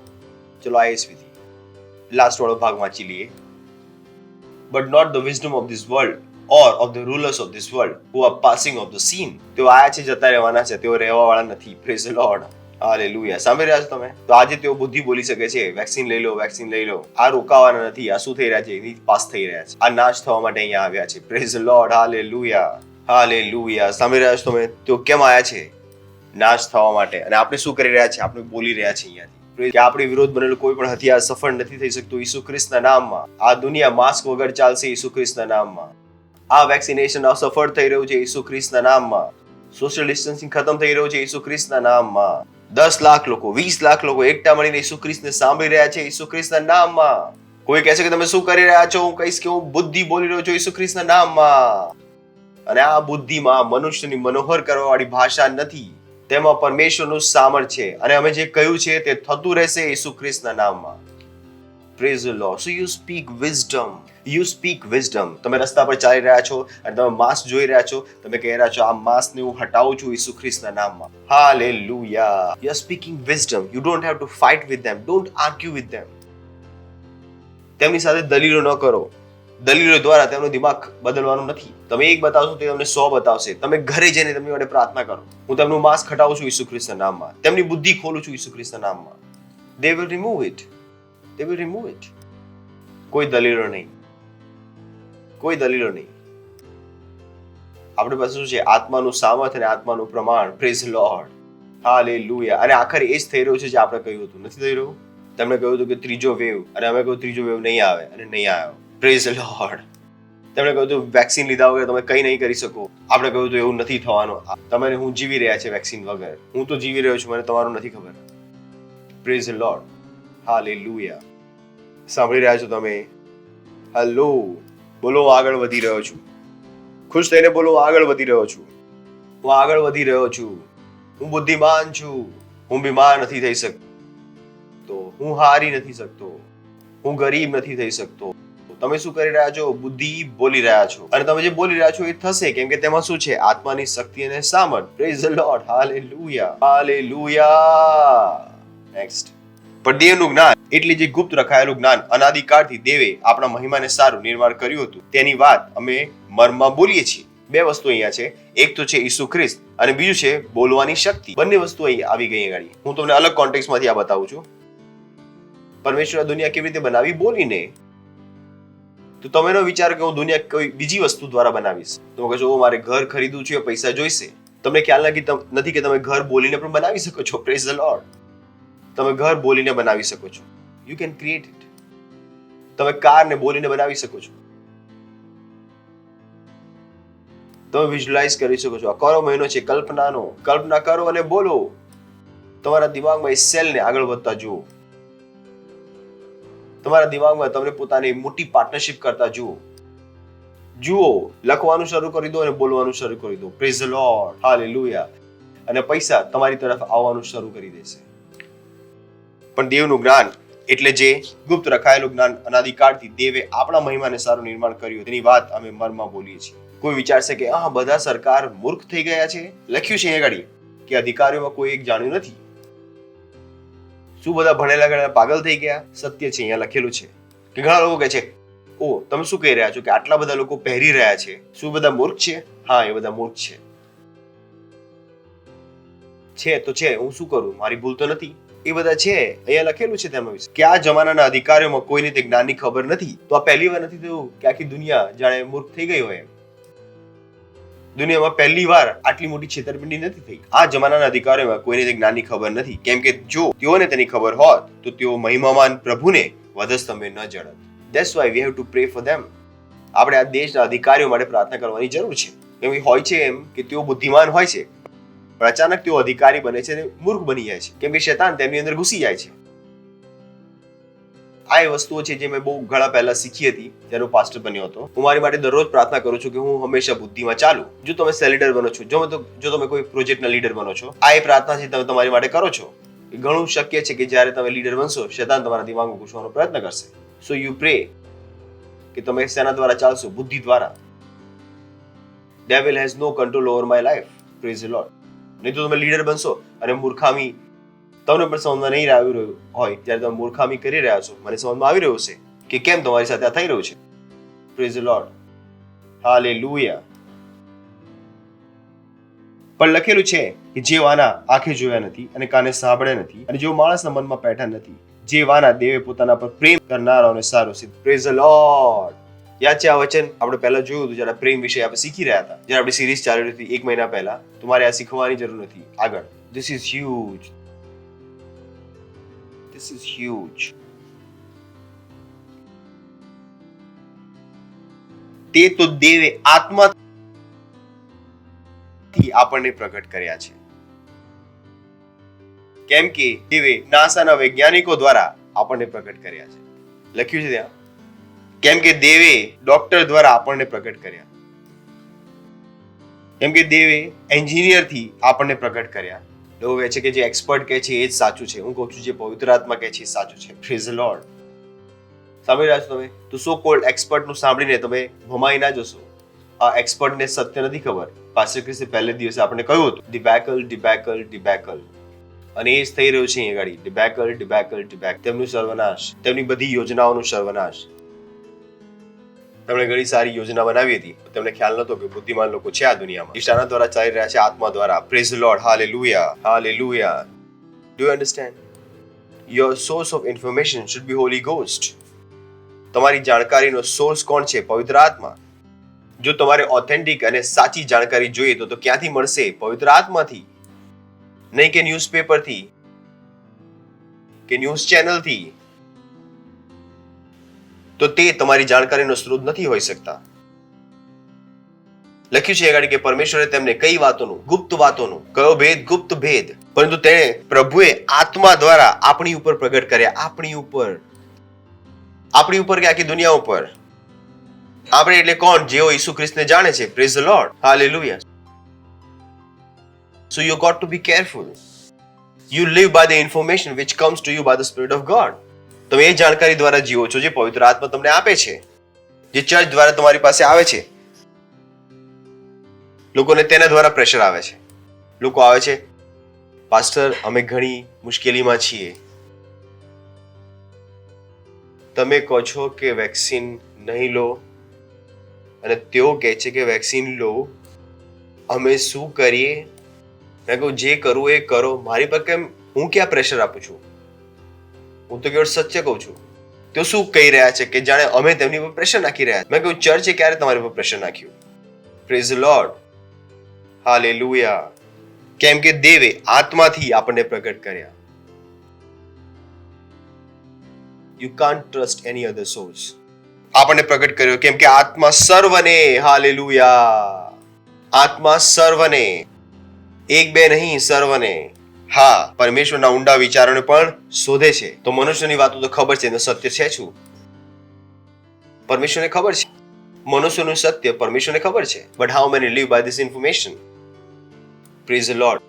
ચલો ISV થી લાસ્ટ વાળો ભાગ વાંચી લઈએ. But not the wisdom of this world or of the rulers of this world who are passing off the scene. તેઓ આયા છે, જતા રહેવાના છે, તેઓ રહેવા વાળા નથી. Praise the Lord, hallelujah. સાંભળી રહ્યા છો તમે? તો આજે તેઓ બુદ્ધિ બોલી શકે છે, વેક્સિન લઈ લો, વેક્સિન લઈ લો. આ રોકાવાના નથી. આ શું થઈ રહ્યા છે? એની પાસ થઈ રહ્યા છે. આ નાશ થવા માટે અહીંયા આવ્યા છે. Praise the Lord, hallelujah, hallelujah. સાંભળી રહ્યા છો તમે? તેઓ કેમ આવ્યા છે? નાશ થવા માટે. અને આપણે શું કરી રહ્યા છે? આપણે બોલી રહ્યા છીએ અહીંયાથી કે આપણી વિરોધ બનેલું કોઈ પણ હથિયાર સફળ નથી થઈ શકતું ઈસુ ખ્રિસ્તના નામમાં. આ દુનિયા માસ્ક વગર ચાલશે ઈસુ ખ્રિસ્તના નામમાં. આ વેક્સિનેશન અસફળ થઈ રહ્યું છે ઈસુ ખ્રિસ્તના નામમાં. સોશિયલ ડિસ્ટન્સિંગ ખતમ થઈ રહ્યું છે ઈસુ ખ્રિસ્તના નામમાં. 10 લાખ લોકો, 20 લાખ લોકો એકઠા મળીને ઈસુ ખ્રિસ્તને સાંભળી રહ્યા છે ઈસુ ખ્રિસ્તના નામમાં. કોઈ કહે છે કે તમે શું કરી રહ્યા છો? હું કહીશ કે હું બુદ્ધિ બોલી રહ્યો છું ઈસુ ખ્રિસ્તના નામમાં. અને આ બુદ્ધિમાં મનુષ્યની મનોહર કરવાવાળી ભાષા નથી, તેમાં પરમેશ્વરનું સામર્થ્ય છે. અને અમે જે કહ્યું છે તે થતું રહેશે ઈસુ ખ્રિસ્તના નામમાં. Praise the lord. So you speak wisdom. You speak wisdom. તમે રસ્તા પર ચાલી રહ્યા છો અને તમે માસ્ક જોઈ રહ્યા છો, તમે કહી રહ્યા છો આ માસ્કને હું હટાવું છું ઈસુ ખ્રિસ્તના નામમાં. Hallelujah. You are speaking wisdom. You don't have to fight with them. Don't argue with them. તેમની સાથે દલીલો ન કરો. દલીલો દ્વારા તેમનો દિમાગ બદલવાનું નથી. તમે એક બતાવશો તે તમને 100 બતાવશે. તમે ઘરે જઈને તેમની માટે પ્રાર્થના કરો, હું તેમનું માસ્ક હટાવું છું ઈસુ ખ્રિસ્તના નામમાં. તેમની બુદ્ધિ ખોલું છું ઈસુ ખ્રિસ્તના નામમાં. They will remove it. They will remove it. કોઈ દલીલો નહીં. કોઈ દલીલો નહીં. આપણી પાસે શું છે? આત્માનું સામર્થ્ય અને આત્માનું પ્રમાણ. Praise lord, hallelujah. અને આખરે એ જ થઈ રહ્યું છે જે આપણે કહ્યું હતું. નથી થઈ રહ્યું? તેમણે કહ્યું હતું કે ત્રીજો વેવ, અને અમે કહ્યું ત્રીજો વેવ નહીં આવે, અને નહીં આવ્યો. Praise lord. તેમણે કહ્યું હતું વેક્સિન લીધા વગર તમે કંઈ નહીં કરી શકો. આપણે કહ્યું હતું એવું નથી થવાનું. તમે હું જીવી રહ્યા છે વેક્સિન વગર. હું તો જીવી રહ્યો છું, મને તમારું નથી ખબર. Praise lord, hallelujah. સાંભળી રહ્યા છો તમે? હેલો. બોલો, આગળ વધી રહ્યો છું. ખુશ થઈને બોલો, આગળ વધી રહ્યો છું. હું આગળ વધી રહ્યો છું. હું બુદ્ધિમાન છું. હું બીમાર નથી થઈ શકતો. હું હારી નથી શકતો. હું ગરીબ નથી થઈ શકતો. તમે શું કરી રહ્યા છો? બુદ્ધિ બોલી રહ્યા છો. અને તમે જે બોલી રહ્યા છો એ થશે, કેમ કે તેમાં શું છે? આત્માની શક્તિ અને સામર્થ્ય. Praise the Lord, hallelujah, hallelujah. Next. પણ દેવનું જ્ઞાન એટલે જે ગુપ્ત રખાયેલું જ્ઞાન અનાદિકાળથી દેવે આપણા મહિમાને સારું નિર્માણ કર્યું હતું, તેની વાત અમે મર્મમાં બોલીએ છીએ. 2 વસ્તુ અહીંયા છે. એક તો છે ઈસુ ખ્રિસ્ત અને બીજું છે બોલવાની શક્તિ. બંને વસ્તુ અહીં આવી ગઈ ગાડી. હું તમને અલગ કોન્ટેક્સ્ટમાંથી આ બતાવું છું. પરમેશ્વરે દુનિયા કેવી રીતે બનાવી? બોલીને. તો તમે ન વિચાર કે હું દુનિયા કોઈ બીજી વસ્તુ દ્વારા બનાવીશ. તમે કહો છો મારે ઘર ખરીદવું છે, પૈસા જોઈશે. તમને ખ્યાલ નથી કે તમે ઘર બોલીને પણ બનાવી શકો છો. Praise the lord. તમે ઘર બોલીને બનાવી શકો છો. You can create it. તમે કારને બોલીને બનાવી શકો છો. તમે વિઝ્યુઅલાઇઝ કરી શકો છો. આ કયો મહિનો છે? કલ્પનાનો. કલ્પના કરો અને બોલો. તમારા દિમાગમાં એ સેલને આગળ વધતા જુઓ. તમારા દિમાગમાં તમને પોતાની મોટી પાર્ટનરશિપ કરતા જુઓ, લખવાનું શરૂ કરી દો અને બોલવાનું શરૂ કરી દો. Praise the Lord, hallelujah. અને પૈસા તમારી તરફ આવવાનું શરૂ કરી દેશે. પણ દેવનું જ્ઞાન એટલે જે ગુપ્ત રખાયેલું જ્ઞાન અનાદિકાળથી દેવે આપણા મહિમાને સારું નિર્માણ કર્યું તેની વાત અમે મનમાં બોલીએ છીએ. કોઈ વિચારશે કે બધા સરકાર મૂર્ખ થઈ ગયા છે. લખ્યું છે અહીંયા ગાડી કે અધિકારીઓમાં કોઈ એક જાણ્યું નથી. શું બધા ભણેલા ગણેલા પાગલ થઈ ગયા? સત્ય છે, અહીંયા લખેલું છે કે ઘણા લોકો કહે છે, ઓ તમે શું કહી રહ્યા છો કે આટલા બધા લોકો પહેરી રહ્યા છે, શું બધા મૂર્ખ છે? હા, એ બધા મૂર્ખ છે તો છે, હું શું કરું, મારી ભૂલ તો નથી. એ બધા છે, અહીંયા લખેલું છે તેમાં વિશે કે આ જમાનાના અધિકારીઓમાં કોઈને તે જ્ઞાનની ખબર નથી. તો આ પહેલી વાર નથી થયું કે આખી દુનિયા જાણે મૂર્ખ થઈ ગઈ હોય. દુનિયામાં પહેલી વાર આટલી મોટી છેતરપિંડી નથી થઈ. આ જમાનાના અધિકારીઓમાં કોઈને તે જ્ઞાનની ખબર નથી, કેમ કે જો તેઓને તેની ખબર હોત તો તેઓ મહિમામાન પ્રભુને વધસ્તંભે ન જડત. That's why we have to pray for them. આપણે આ દેશના અધિકારીઓ માટે પ્રાર્થના કરવાની જરૂર છે. કેમ કે હોય છે એમ કે તેઓ બુદ્ધિમાન હોય છે, પણ અચાનક તેઓ અધિકારી બને છે અને મૂર્ખ બની જાય છે, કેમ કે શૈતાન તેમની અંદર ઘૂસી જાય છે. આ એ વસ્તુઓ છે જે મેં બહુ ઘણા પહેલા શીખી હતી જ્યારે હું પાસ્ટર બન્યો હતો. હું મારી માટે દરરોજ પ્રાર્થના કરું છું કે હું હંમેશા બુદ્ધિમાં ચાલું. જો તમે સેલ લીડર બનો છો, જો તમે કોઈ પ્રોજેક્ટના લીડર બનો છો, આ એ પ્રાર્થના છે તમે તમારી માટે કરો છો. ઘણું શક્ય છે કે જ્યારે તમે લીડર બનશો, શૈતાન તમારા દિમાગમાં ઘૂસવાનો પ્રયત્ન કરશે. સો યુ પ્રે કે તમે શેના દ્વારા ચાલશો? બુદ્ધિ દ્વારા. Devil has no control over my life. Praise the Lord. નહીં તો તમે લીડર બનશો અને મૂર્ખામી તમને પણ સમજમાં નહીં આવી રહ્યું હોય, જ્યારે તમે મૂર્ખામી કરી રહ્યા છો, મને સમજમાં આવી રહ્યું છે કે કેમ તમારી સાથે આ થઈ રહ્યું છે. Praise the Lord, hallelujah. પણ લખેલું છે કે જે વાના આંખે જોયા નથી અને કાને સાંભળ્યા નથી અને જેઓ માણસના મનમાં બેઠા નથી, જે વાના દેવે પોતાના પર પ્રેમ કરનારાઓને સારું છે. Praise the lord. યાદ છે આ વચન આપણે પહેલા જોયું હતું જ્યારે પ્રેમ વિશે આપણે શીખી રહ્યા હતા, જ્યારે આપણી સિરીઝ ચાલી રહી હતી 1 મહિના પહેલા. તમારે આ શીખવાની જરૂર નથી આગળ. This is huge. This is huge. તે તો દેવે આત્માથી આપણને પ્રગટ કર્યા છે. કેમ કે દેવે નાસાના વૈજ્ઞાનિકો દ્વારા આપણને પ્રગટ કર્યા છે. લખ્યું છે ત્યાં, કેમ કે દેવે ડોક્ટર દ્વારા આપણને પ્રગટ કર્યા, કેમ કે દેવે એન્જિનિયરથી આપણને પ્રગટ કર્યા. લોકો કહે છે કે જે એક્સપર્ટ કહે છે એ જ સાચું છે. હું કહું છું જે પવિત્ર આત્મા કહે છે એ સાચું છે. Praise the lord. સાંભળી રહ્યા છો તમે? તો સો કોલ્ડ એક્સપર્ટ નું સાંભળીને તમે ભમાઈ ના જશો. આ એક્સપર્ટ ને સત્ય નથી ખબર. પાસ્ટર ક્રિસે પહેલે દિવસે આપણે કહ્યું હતું ડિબેકલ. અને એ જ થઈ રહ્યું છે અહીંયા ગાડી. ડિબેકલ. તેમનું સર્વનાશ, તેમની બધી યોજનાઓનું સર્વનાશ. તેમણે ઘણી સારી યોજના બનાવી હતી, તેમને ખ્યાલ નતો કે બુદ્ધિમાન લોકો છે આ દુનિયામાં. ઈશાના દ્વારા ચાલી રહ્યા છે, આત્મા દ્વારા. Praise the Lord, hallelujah. Do you understand? Your source of information should be Holi ghost. તમારી જાણકારીનો સોર્સ કોણ છે? પવિત્ર આત્મા. જો તમારે ઓથેન્ટિક અને સાચી જાણકારી જોઈએ તો ક્યાંથી મળશે? પવિત્ર આત્માથી. નહીં કે ન્યૂઝપેપરથી કે ન્યૂઝ ચેનલથી. તો તે તમારી જાણકારીનો સ્ત્રોત નથી હોઈ શકતા. લખ્યું છે આગળ કે પરમેશ્વરે તેમને કઈ વાતોનું, ગુપ્ત વાતોનું, કયો ભેદ? ગુપ્ત ભેદ. પરંતુ તેણે પ્રભુએ આત્મા દ્વારા આપણી ઉપર પ્રગટ કર્યા. આપણી ઉપર કે આખી દુનિયા ઉપર? આપણે એટલે કોણ? જેઓ ઈસુ ખ્રિસ્તને જાણે છે. Praise the Lord, hallelujah. So you got to be careful. You live by the information which comes to you by the Spirit of God. તમે એ જાણકારી દ્વારા જીવો છો જે પવિત્ર આત્મા તમને આપે છે, જે ચર્ચ દ્વારા તમારી પાસે આવે છે. લોકોને તેના દ્વારા પ્રેશર આવે છે. લોકો આવે છે, પાસ્ટર અમે ઘણી મુશ્કેલીમાં છીએ, તમે કહો છો કે વેક્સિન નહીં લો અને તેઓ કહે છે કે વેક્સિન લો, અમે શું કરીએ? મેં કહું જે કરવું એ કરો. મારી પર કેમ હું ક્યાં પ્રેશર આપું છું? હું તો કેવળ સત્ય કહું છું. તેઓ શું કહી રહ્યા છે કે જાણે અમે તેમની પર પ્રેશર નાખી રહ્યા. મેં કહ્યું ચર્ચે ક્યારે તમારી પર પ્રેશર નાખ્યું? Praise the Lord, hallelujah. કેમ કે દેવે આત્માથી આપણને પ્રગટ કર્યા. You can't trust any other source. આપણને પ્રગટ કર્યો કેમ કે આત્મા સર્વને, હાલેલુયા, આત્મા સર્વને, એક બે નહીં, સર્વને, હા, પરમેશ્વરના ઊંડા વિચારોને પણ શોધે છે. તો મનુષ્યની વાતો તો ખબર છે, તો સત્ય છે શું? પરમેશ્વરને ખબર છે. મનુષ્યનું સત્ય પરમેશ્વરને ખબર છે. But how many live by this information? Praise the Lord.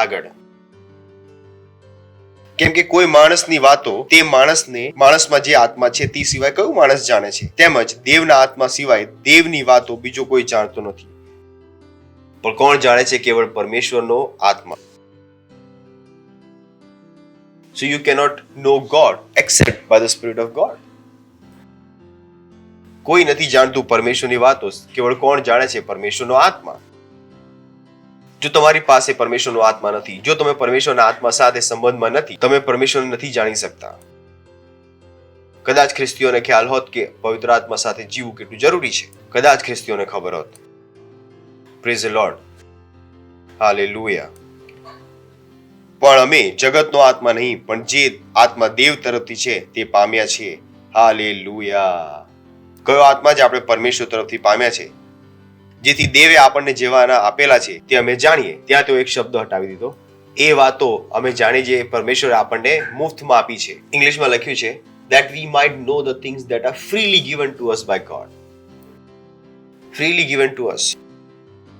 આગળ, કેમ કે કોઈ માણસની વાતો તે માણસમાં જે આત્મા છે તે સિવાય કયું માણસ જાણે છે? તેમજ દેવના આત્મા સિવાય દેવની વાતો બીજો કોઈ જાણતો નથી. પણ કોણ જાણે છે? કેવળ પરમેશ્વરનો આત્મા. So you cannot know God except by the Spirit of God. કોઈ નથી જાણતું પરમેશ્વરની વાતો, કેવળ કોણ જાણે છે? પરમેશ્વરનો આત્મા. જો તમારી પાસે પરમેશ્વરનો આત્મા નથી, જો તમે પરમેશ્વરના આત્મા સાથે સંબંધમાં નથી, તમે પરમેશ્વરને નથી જાણી શકતા. કદાચ ખ્રિસ્તીઓને ખ્યાલ હોત કે પવિત્ર આત્મા સાથે જીવવું કેટલું જરૂરી છે. કદાચ ખ્રિસ્તીઓને ખબર હોત. Praise the Lord. હાલેલુયા. પણ અમે જગતનો આત્મા નહીં, પણ જે આત્મા દેવ તરફથી છે તે પામ્યા છીએ. હાલેલુયા. કયો આત્મા જે આપણે પરમેશ્વર તરફથી પામ્યા છે, જેથી દેવે આપણને જેવાના આપેલા છે તે અમે જાણીએ. ત્યાં તેઓ એક શબ્દ હટાવી દીધો. એ વાતો અમે જાણી જે પરમેશ્વરે આપણને મુફ્તમાં આપી છે. ઇંગ્લિશમાં લખ્યું છે that we might know the things that are freely given to us by God. Freely given to us.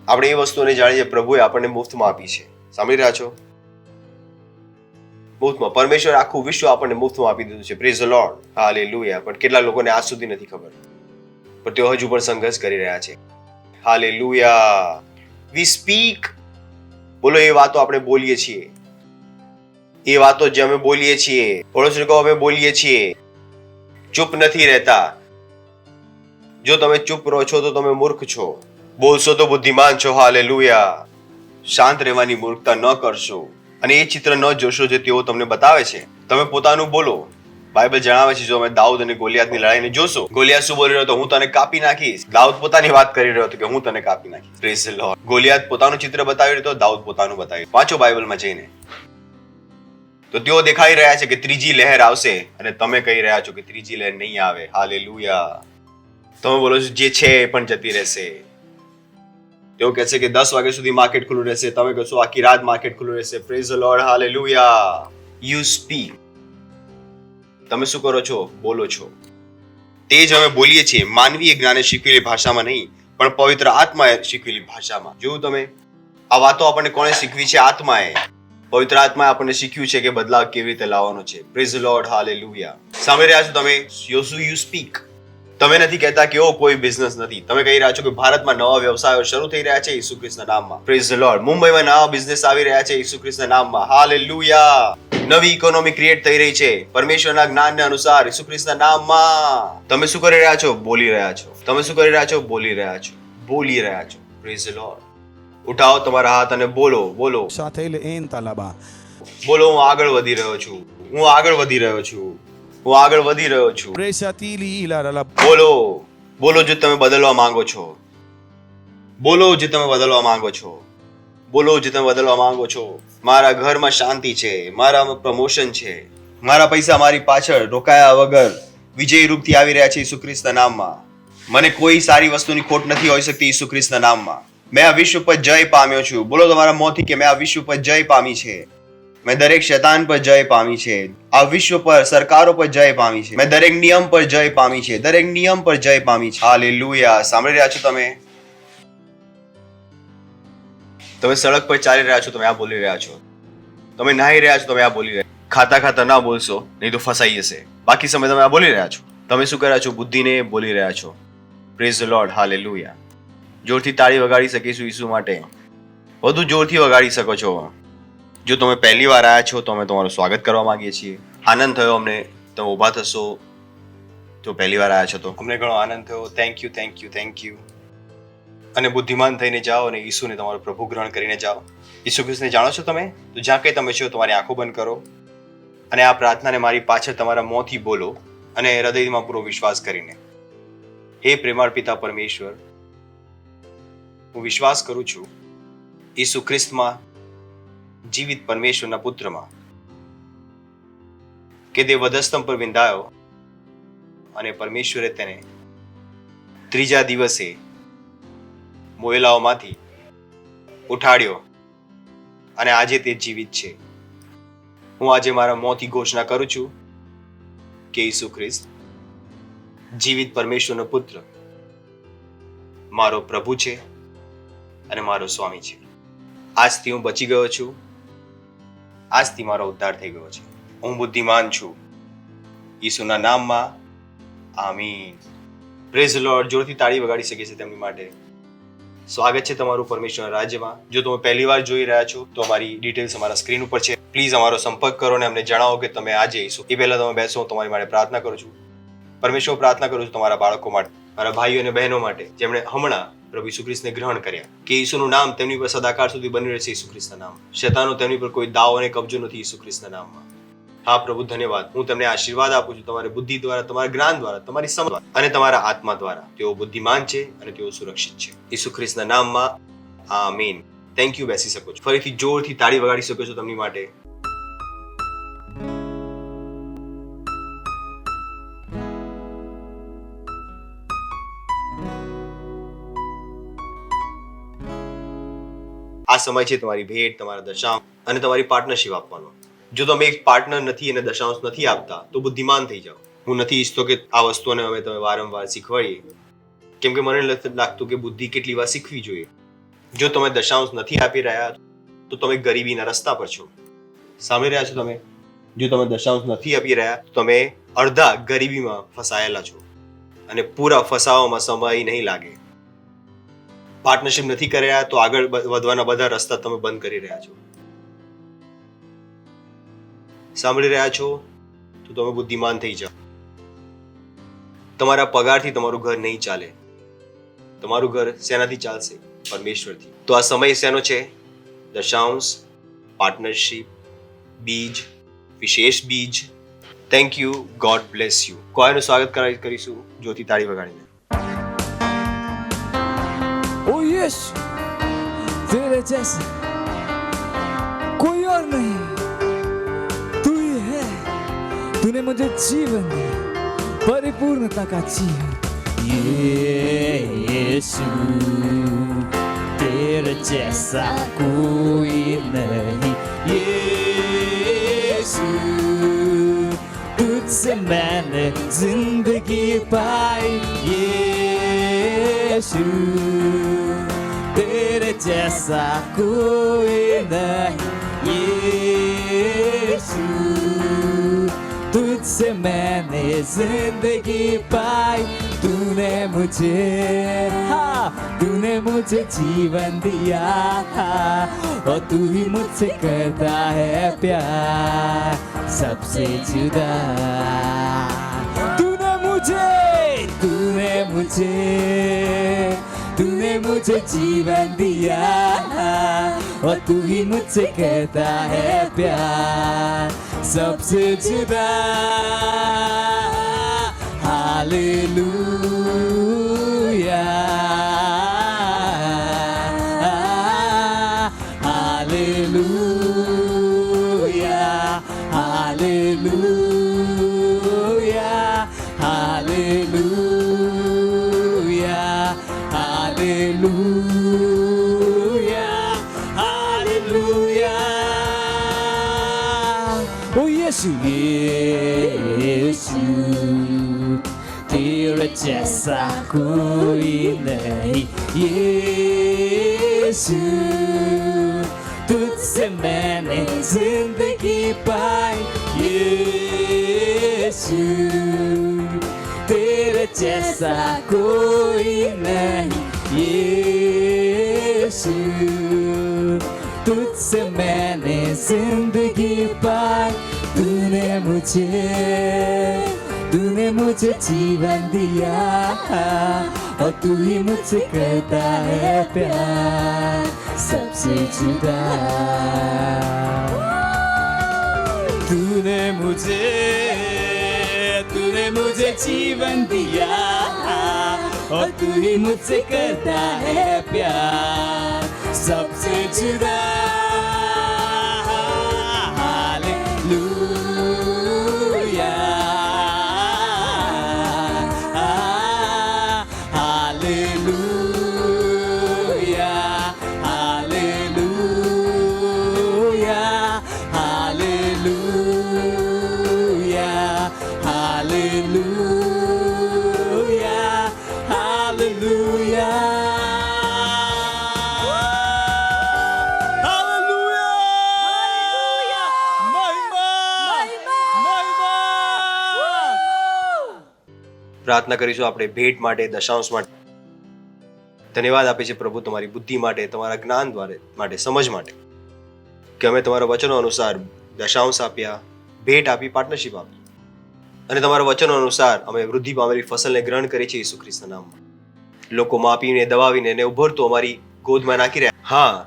આપણે એ વસ્તુઓને જાણીએ જે પ્રભુએ આપણને મુફ્તમાં આપી છે. સાંભળી રહ્યા છો? મુફ્તમાં. પરમેશ્વર આખું વિશ્વ આપણને મુફ્તમાં આપી દીધું છે. Praise the Lord. હાલેલુયા. પણ કેટલા લોકોને આજ સુધી નથી ખબર, પણ તેઓ હજુ પણ સંઘર્ષ કરી રહ્યા છે. હાલેલુયા. વી સ્પીક. બોલો, એ વાતો આપણે બોલીએ છીએ. એ વાતો જે અમે બોલીએ છીએ, પડોશીને કહો અમે બોલીએ છીએ. ચૂપ નથી રહેતા. જો તમે ચૂપ રહો છો તો તમે મૂર્ખ છો. બોલશો તો બુદ્ધિમાન છો. હાલેલુયા. શાંત રહેવાની મૂર્ખતા ન કરશો અને એ ચિત્ર ન જોશો જે તેઓ તમને બતાવે છે. તમે પોતાનું બોલો. બાઇબલ જણાવે છે, જો અમે દાઉદ અને ગોલિયાતની લડાઈને જોશો, ગોલિયાત શું બોલી રહ્યો હતો? હું તને કાપી નાખીશ. દાઉદ પોતાની વાત કરી રહ્યો હતો કે હું તને કાપી નાખીશ. Praise the lord. ગોલિયાત પોતાનું ચિત્ર બતાવી રહ્યો હતો, દાઉદ પોતાનું બતાવી. વાંચો બાઇબલમાં જઈને, તો તેઓ દેખાઈ રહ્યા છે કે ત્રીજી લહેર આવશે, અને તમે કહી રહ્યા છો કે ત્રીજી લહેર નહીં આવે. હાલેલુયા. તમે બોલો છો જે છે એ પણ જતી રહેશે. તેઓ કહે છે કે 10 વાગ્યા સુધી માર્કેટ ખુલ્લું રહેશે, તમે કહો છો આખી રાત માર્કેટ ખુલ્લું રહેશે. Praise the Lord. Hallelujah. You speak. તમે શું કરો છો? બોલો છો. તે જ અમે બોલીએ છીએ, માનવીય જ્ઞાને શીખવેલી ભાષામાં નહીં, પણ પવિત્ર આત્માએ શીખવેલી ભાષામાં. જોયું તમે? આ વાતો આપણને કોણે શીખવી છે? આત્માએ. પવિત્ર આત્માએ આપણને શીખ્યું છે કે બદલાવ કેવી રીતે લાવવાનો છે. Praise the Lord. હાલેલુયા. સાંભળી રહ્યા છો તમે? You speak. તમે નથી કહેતા કે ઓ કોઈ બિઝનેસ નથી. તમે કહી રહ્યા છો કે ભારતમાં નવા વ્યવસાયો શરૂ થઈ રહ્યા છે ઈસુ ખ્રિસ્તના નામમાં. Praise the lord. મુંબઈમાં નવા બિઝનેસ આવી રહ્યા છે ઈસુ ખ્રિસ્તના નામમાં. હાલેલુયા. નવી ઇકોનોમી ક્રિએટ થઈ રહી છે પરમેશ્વરના જ્ઞાનને અનુસાર ઈસુ ખ્રિસ્તના નામમાં. તમે શું કરી રહ્યા છો? બોલી રહ્યા છો. તમે શું કરી રહ્યા છો? બોલી રહ્યા છો. બોલી રહ્યા છો. Praise the lord. ઉઠાવો તમારા હાથ અને બોલો. બોલો. બોલો, હું આગળ વધી રહ્યો છું. હું આગળ વધી રહ્યો છું. હું આગળ વધી રહ્યો છું. બોલો. બોલો જો તમે બદલવા માંગો છો. બોલો જે તમે બદલવા માંગો છો. બોલો જે તમે બદલવા માંગો છો. મારા ઘરમાં શાંતિ છે, મારામાં પ્રમોશન છે, મારા પૈસા મારી પાછળ રોકાયા વગર વિજય રૂપથી આવી રહ્યા છે ઈસુ ખ્રિસ્તના નામમાં. મને કોઈ સારી વસ્તુની ખોટ નથી હોઈ શકતી ઈસુ ખ્રિસ્તના નામમાં. મેં આ વિશ્વ પર જય પામ્યો છું. બોલો તમારા મોંથી કે મેં આ વિશ્વ પર જય પામી છે. મેં દરેક શૈતાન પર જય પામી છે. આ વિશ્વ પર સરકારો પર જય પામી છે. મેં દરેક નિયમ પર જય પામી છે. દરેક નિયમ પર જય પામી છે. હાલેલુયા. સાંભળી રહ્યા છો તમે? તમે સડક પર ચાલી રહ્યા છો, તમે આ બોલી રહ્યા છો. તમે નાહી રહ્યા છો, તમે આ બોલી રહ્યા છો. ખાતા ખાતા ના બોલશો, નહીં તો ફસાઈ જશે. બાકી સમય તમે આ બોલી રહ્યા છો. તમે શું કર્યા છો? બુદ્ધિને બોલી રહ્યા છો. Praise the Lord. હાલેલુયા. જોરથી તાળી વગાડી શકીશું ઈસુ માટે. વધુ જોરથી વગાડી શકો છો. જો તમે પહેલી વાર આવ્યા છો તો અમે તમારું સ્વાગત કરવા માંગીએ છીએ. આનંદ થયો અમને. તમે ઊભા થશો તો પહેલી વાર આવ્યા છો તો અમને ઘણો આનંદ થયો. Thank you, thank you, thank you. અને બુદ્ધિમાન થઈને જાઓ અને ઈસુને તમારો પ્રભુ ગ્રહણ કરીને જાઓ. ઈસુ ખ્રિસ્તને જાણો છો તમે? તો જ્યાં કંઈ તમે છો તમારી આંખો બંધ કરો અને આ પ્રાર્થનાને મારી પાછળ તમારા મોંથી બોલો અને હૃદયમાં પૂરો વિશ્વાસ કરીને. હે પ્રેમાળ પિતા પરમેશ્વર, હું વિશ્વાસ કરું છું ઈસુ ખ્રિસ્તમાં, જીવિત પરમેશ્વરના પુત્રમાં, કે તે વધસ્તંભ પર વિંધાયો અને પરમેશ્વરે તેને ત્રીજા દિવસે મોયેલાઓમાંથી ઉઠાડ્યો અને આજે તે જીવિત છે. હું આજે મારા મોંથી ઘોષણા કરું છું કે ઈસુ ખ્રિસ્ત જીવિત પરમેશ્વરનો પુત્ર મારો પ્રભુ છે અને મારો સ્વામી છે. આજથી હું બચી ગયો છું. આજથી મારો ઉદ્ધાર થઈ ગયો છે. હું બુદ્ધિમાન છું. ઈસુના નામમાં આમીન. Praise the lord. જોરથી તાળી વગાડી શકે છે તેમની માટે. સ્વાગત છે તમારું પરમેશ્વરના રાજ્યમાં. જો તમે પહેલી વાર જોઈ રહ્યા છો તો અમારી ડિટેલ્સ અમારા સ્ક્રીન ઉપર છે. પ્લીઝ અમારો સંપર્ક કરો અને અમને જણાવો કે તમે આજે ઈસુ. એ પહેલા તમે બેસો, હું તમારી માટે પ્રાર્થના કરું છું. પરમેશ્વર, પ્રાર્થના કરું છું તમારા બાળકો માટે, મારા ભાઈઓ અને બહેનો માટે જેમણે હમણાં પ્રભુ ઈસુ ખ્રિસ્તને ગ્રહણ કર્યા, કે ઈસુનું નામ તેમની પર સદાકાળ સુધી બની રહેશે. ઈસુ ખ્રિસ્તના નામ. શૈતાનનો તેમની પર કોઈ દાવ અને કબજો નથી ઈસુ ખ્રિસ્તના નામમાં. હા પ્રભુ, ધન્યવાદ. હું તમને આશીર્વાદ આપું છું. તમારી બુદ્ધિ દ્વારા, તમારા જ્ઞાન દ્વારા, તમારી સમજ દ્વારા અને તમારા આત્મા દ્વારા તેઓ બુદ્ધિમાન છે અને તેઓ સુરક્ષિત છે. ઈસુ ખ્રિસ્તના નામમાં આમીન. Thank you. બેસી શકો છો. ફરીથી જોરથી તાળી વગાડી શકો છો તેમની માટે. આ સમય છે તમારી ભેટ, તમારા દશાંશ અને તમારી પાર્ટનરશિપ આપવાનો. જો તમે એક પાર્ટનર નથી અને દશાંશ નથી આપતા તો બુદ્ધિમાન થઈ જાઓ. હું નથી ઈચ્છતો કે આ વસ્તુઓને અમે તમે વારંવાર શીખવાડીએ, કેમ કે મને નથી લાગતું કે બુદ્ધિ કેટલી વાર શીખવી જોઈએ. જો તમે દશાંશ નથી આપી રહ્યા તો તમે ગરીબીના રસ્તા પર છો. સાંભળી રહ્યા છો તમે? જો તમે દશાંશ નથી આપી રહ્યા તો તમે અડધા ગરીબીમાં ફસાયેલા છો અને પૂરા ફસાવામાં સમય નહીં લાગે. પાર્ટનરશિપ નથી કરી રહ્યા તો આગળ વધવાના બધા રસ્તા તમે બંધ કરી રહ્યા છો. સાંભળી રહ્યા છો તો તમે બુદ્ધિમાન થઈ જાઓ. તમારા પગારથી તમારું ઘર નહીં ચાલે. તમારું ઘર શેનાથી ચાલશે? પરમેશ્વરથી. તો આ સમય શેનો છે? દશાંશ, પાર્ટનરશિપ, બીજ, વિશેષ બીજ. Thank you. God bless you. કોઈનું સ્વાગત કરીશું જોતી તાળી વગાડીને. ओ यीशु, तेरे जैसा कोई और नहीं. तू ही है. तूने मुझे जीवन दिया, परिपूर्णता का जीवन. यीशु, तेरे जैसा कोई नहीं. यीशु, तुझसे मैंने जिंदगी पाई. यीशु, तेरे जैसा कोई नहीं. यीशु, तुझसे मैंने जिंदगी पाई. तूने मुझे जीवन दिया और तू ही मुझसे करता है प्यार सबसे जुदा. तूने मुझे जीवन दिया और तू ही मुझसे कहता है प्यार सबसे जुदा. Hallelujah, hallelujah, hallelujah, hallelujah, hallelujah, hallelujah. ओ यीशु, यीशु, तेरे जैसा कोई नहीं. यीशु, तुझसे मैंने जिंदगी पाई. यीशु, तेरे जैसा कोई नहीं. यीशु, तुझसे मैंने जिंदगी पाई. तूने मुझे जीवन दिया और तू ही मुझसे करता है प्यार सबसे जुदा. तूने मुझे जीवन दिया और तू ही मुझसे करता है प्यार सबसे जुदा. हालेलुया, हालेलुया, हालेलुया, પ્રાર્થના કરીશું આપણે ભેટ માટે, દશાંશ માટે. ધન્યવાદ આપે છે પ્રભુ તમારી બુદ્ધિ માટે, તમારા જ્ઞાન માટે, સમજ માટે, કે અમે તમારા વચનો અનુસાર દશાંશ આપ્યા, ભેટ આપી, પાર્ટનરશિપ આપી, અને તમારા વચનો અનુસાર અમે વૃદ્ધિ પામેલી ફસલને ગ્રહણ કરી છે ઈસુ ખ્રિસ્તના નામમાં. લોકો માપીને, દબાવીને એને ઉભરતો અમારી ગોદમાં નાખી રહ્યા. હા,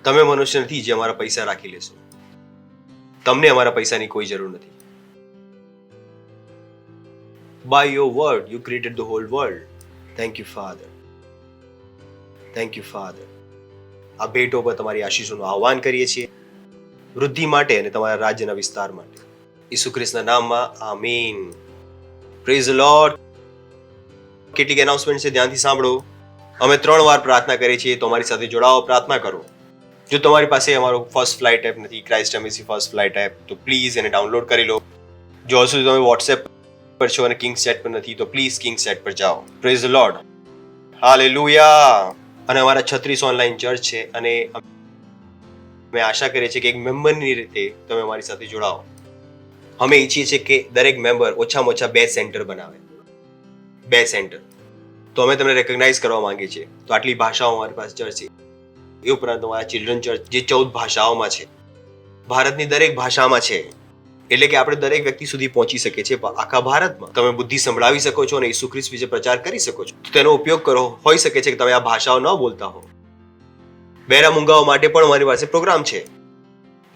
તમે મનુષ્ય નથી જે અમારા પૈસા રાખી લેશો. તમને અમારા પૈસાની કોઈ જરૂર નથી. By your word you created the whole world. Thank you Father. Thank you Father. આ ભેટો પર તમારી આશીષોનું આહ્વાન કરીએ છીએ, વૃદ્ધિ માટે અને તમારા રાજ્યના વિસ્તાર માટે. ઈસુ ખ્રિસ્તના નામમાં આમીન. Praise the Lord. કેટલીક એનાઉન્સમેન્ટ છે, ધ્યાનથી સાંભળો. અમે 3 વાર પ્રાર્થના કરીએ છીએ, તો અમારી સાથે જોડાઓ, પ્રાર્થના કરો. જો તમારી પાસે અમારો ફર્સ્ટ ફ્લાઇટ એપ નથી, Christ embassy first flight app, તો પ્લીઝ એને ડાઉનલોડ કરી લો. જો હજુ સુધી તમે વોટ્સએપ પર છો અને કિંગ સેટ પર નથી, તો પ્લીઝ કિંગ સેટ પર જાઓ. Praise the Lord. હાલેલુયા. અને અમારા 36 ઓનલાઈન ચર્ચ છે, અને અમે આશા કરીએ છીએ કે એક મેમ્બરની રીતે તમે અમારી સાથે જોડાઓ. અમે ઈચ્છીએ છીએ કે દરેક મેમ્બર ઓછામાં ઓછા 2 સેન્ટર બનાવે. 2 સેન્ટર. તો અમે તમને રેકગ્નાઇઝ કરવા માંગીએ છીએ. તો આટલી ભાષાઓ અમારી પાસે ચર્ચ છે. એ ઉપરાંત અમારા ચિલ્ડ્રન ચર્ચ જે 14 ભાષાઓમાં છે, ભારતની દરેક ભાષામાં છે. એટલે કે આપણે દરેક વ્યક્તિ સુધી પહોંચી શકીએ છીએ આખા ભારતમાં. તમે બુદ્ધિ સંભળાવી શકો છો અને ઈસુ ખ્રિસ્ત વિશે પ્રચાર કરી શકો છો. તો તેનો ઉપયોગ કરો. હોઈ શકે છે કે તમે આ ભાષાઓ ન બોલતા હો. બહેરા મૂંગાઓ માટે પણ અમારી પાસે પ્રોગ્રામ છે.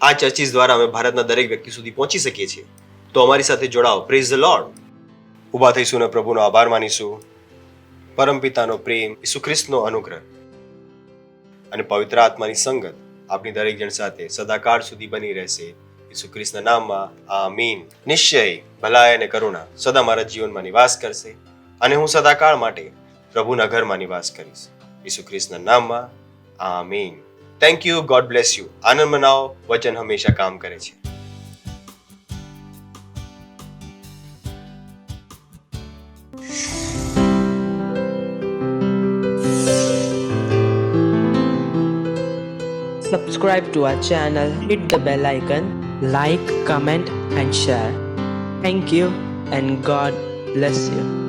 આ ચર્ચિસ દ્વારા અમે ભારતના દરેક વ્યક્તિ સુધી પહોંચી શકીએ છીએ. તો અમારી સાથે જોડાઓ. Praise the lord. ઊભા થઈશું અને પ્રભુનો આભાર માનીશું. પરમપિતાનો પ્રેમ, ઈસુ ખ્રિસ્તનો અનુગ્રહ અને પવિત્ર આત્માની સંગત આપણી દરેક જણ સાથે સદાકાળ સુધી બની રહેશે. ઈસુ ખ્રિસ્તના નામમાં આમીન. નિશ્ચય ભલાઈ અને કરુણા સદા મારા જીવનમાં નિવાસ કરશે, અને હું સદાકાળ માટે પ્રભુના ઘરમાં નિવાસ કરીશ. ઈસુ ખ્રિસ્તના નામમાં amen. Thank you. God bless you. આનંદ મનાવો. વચન હંમેશા કામ કરે છે. Subscribe to our channel, hit the bell icon, like, comment and share. Thank you and God bless you.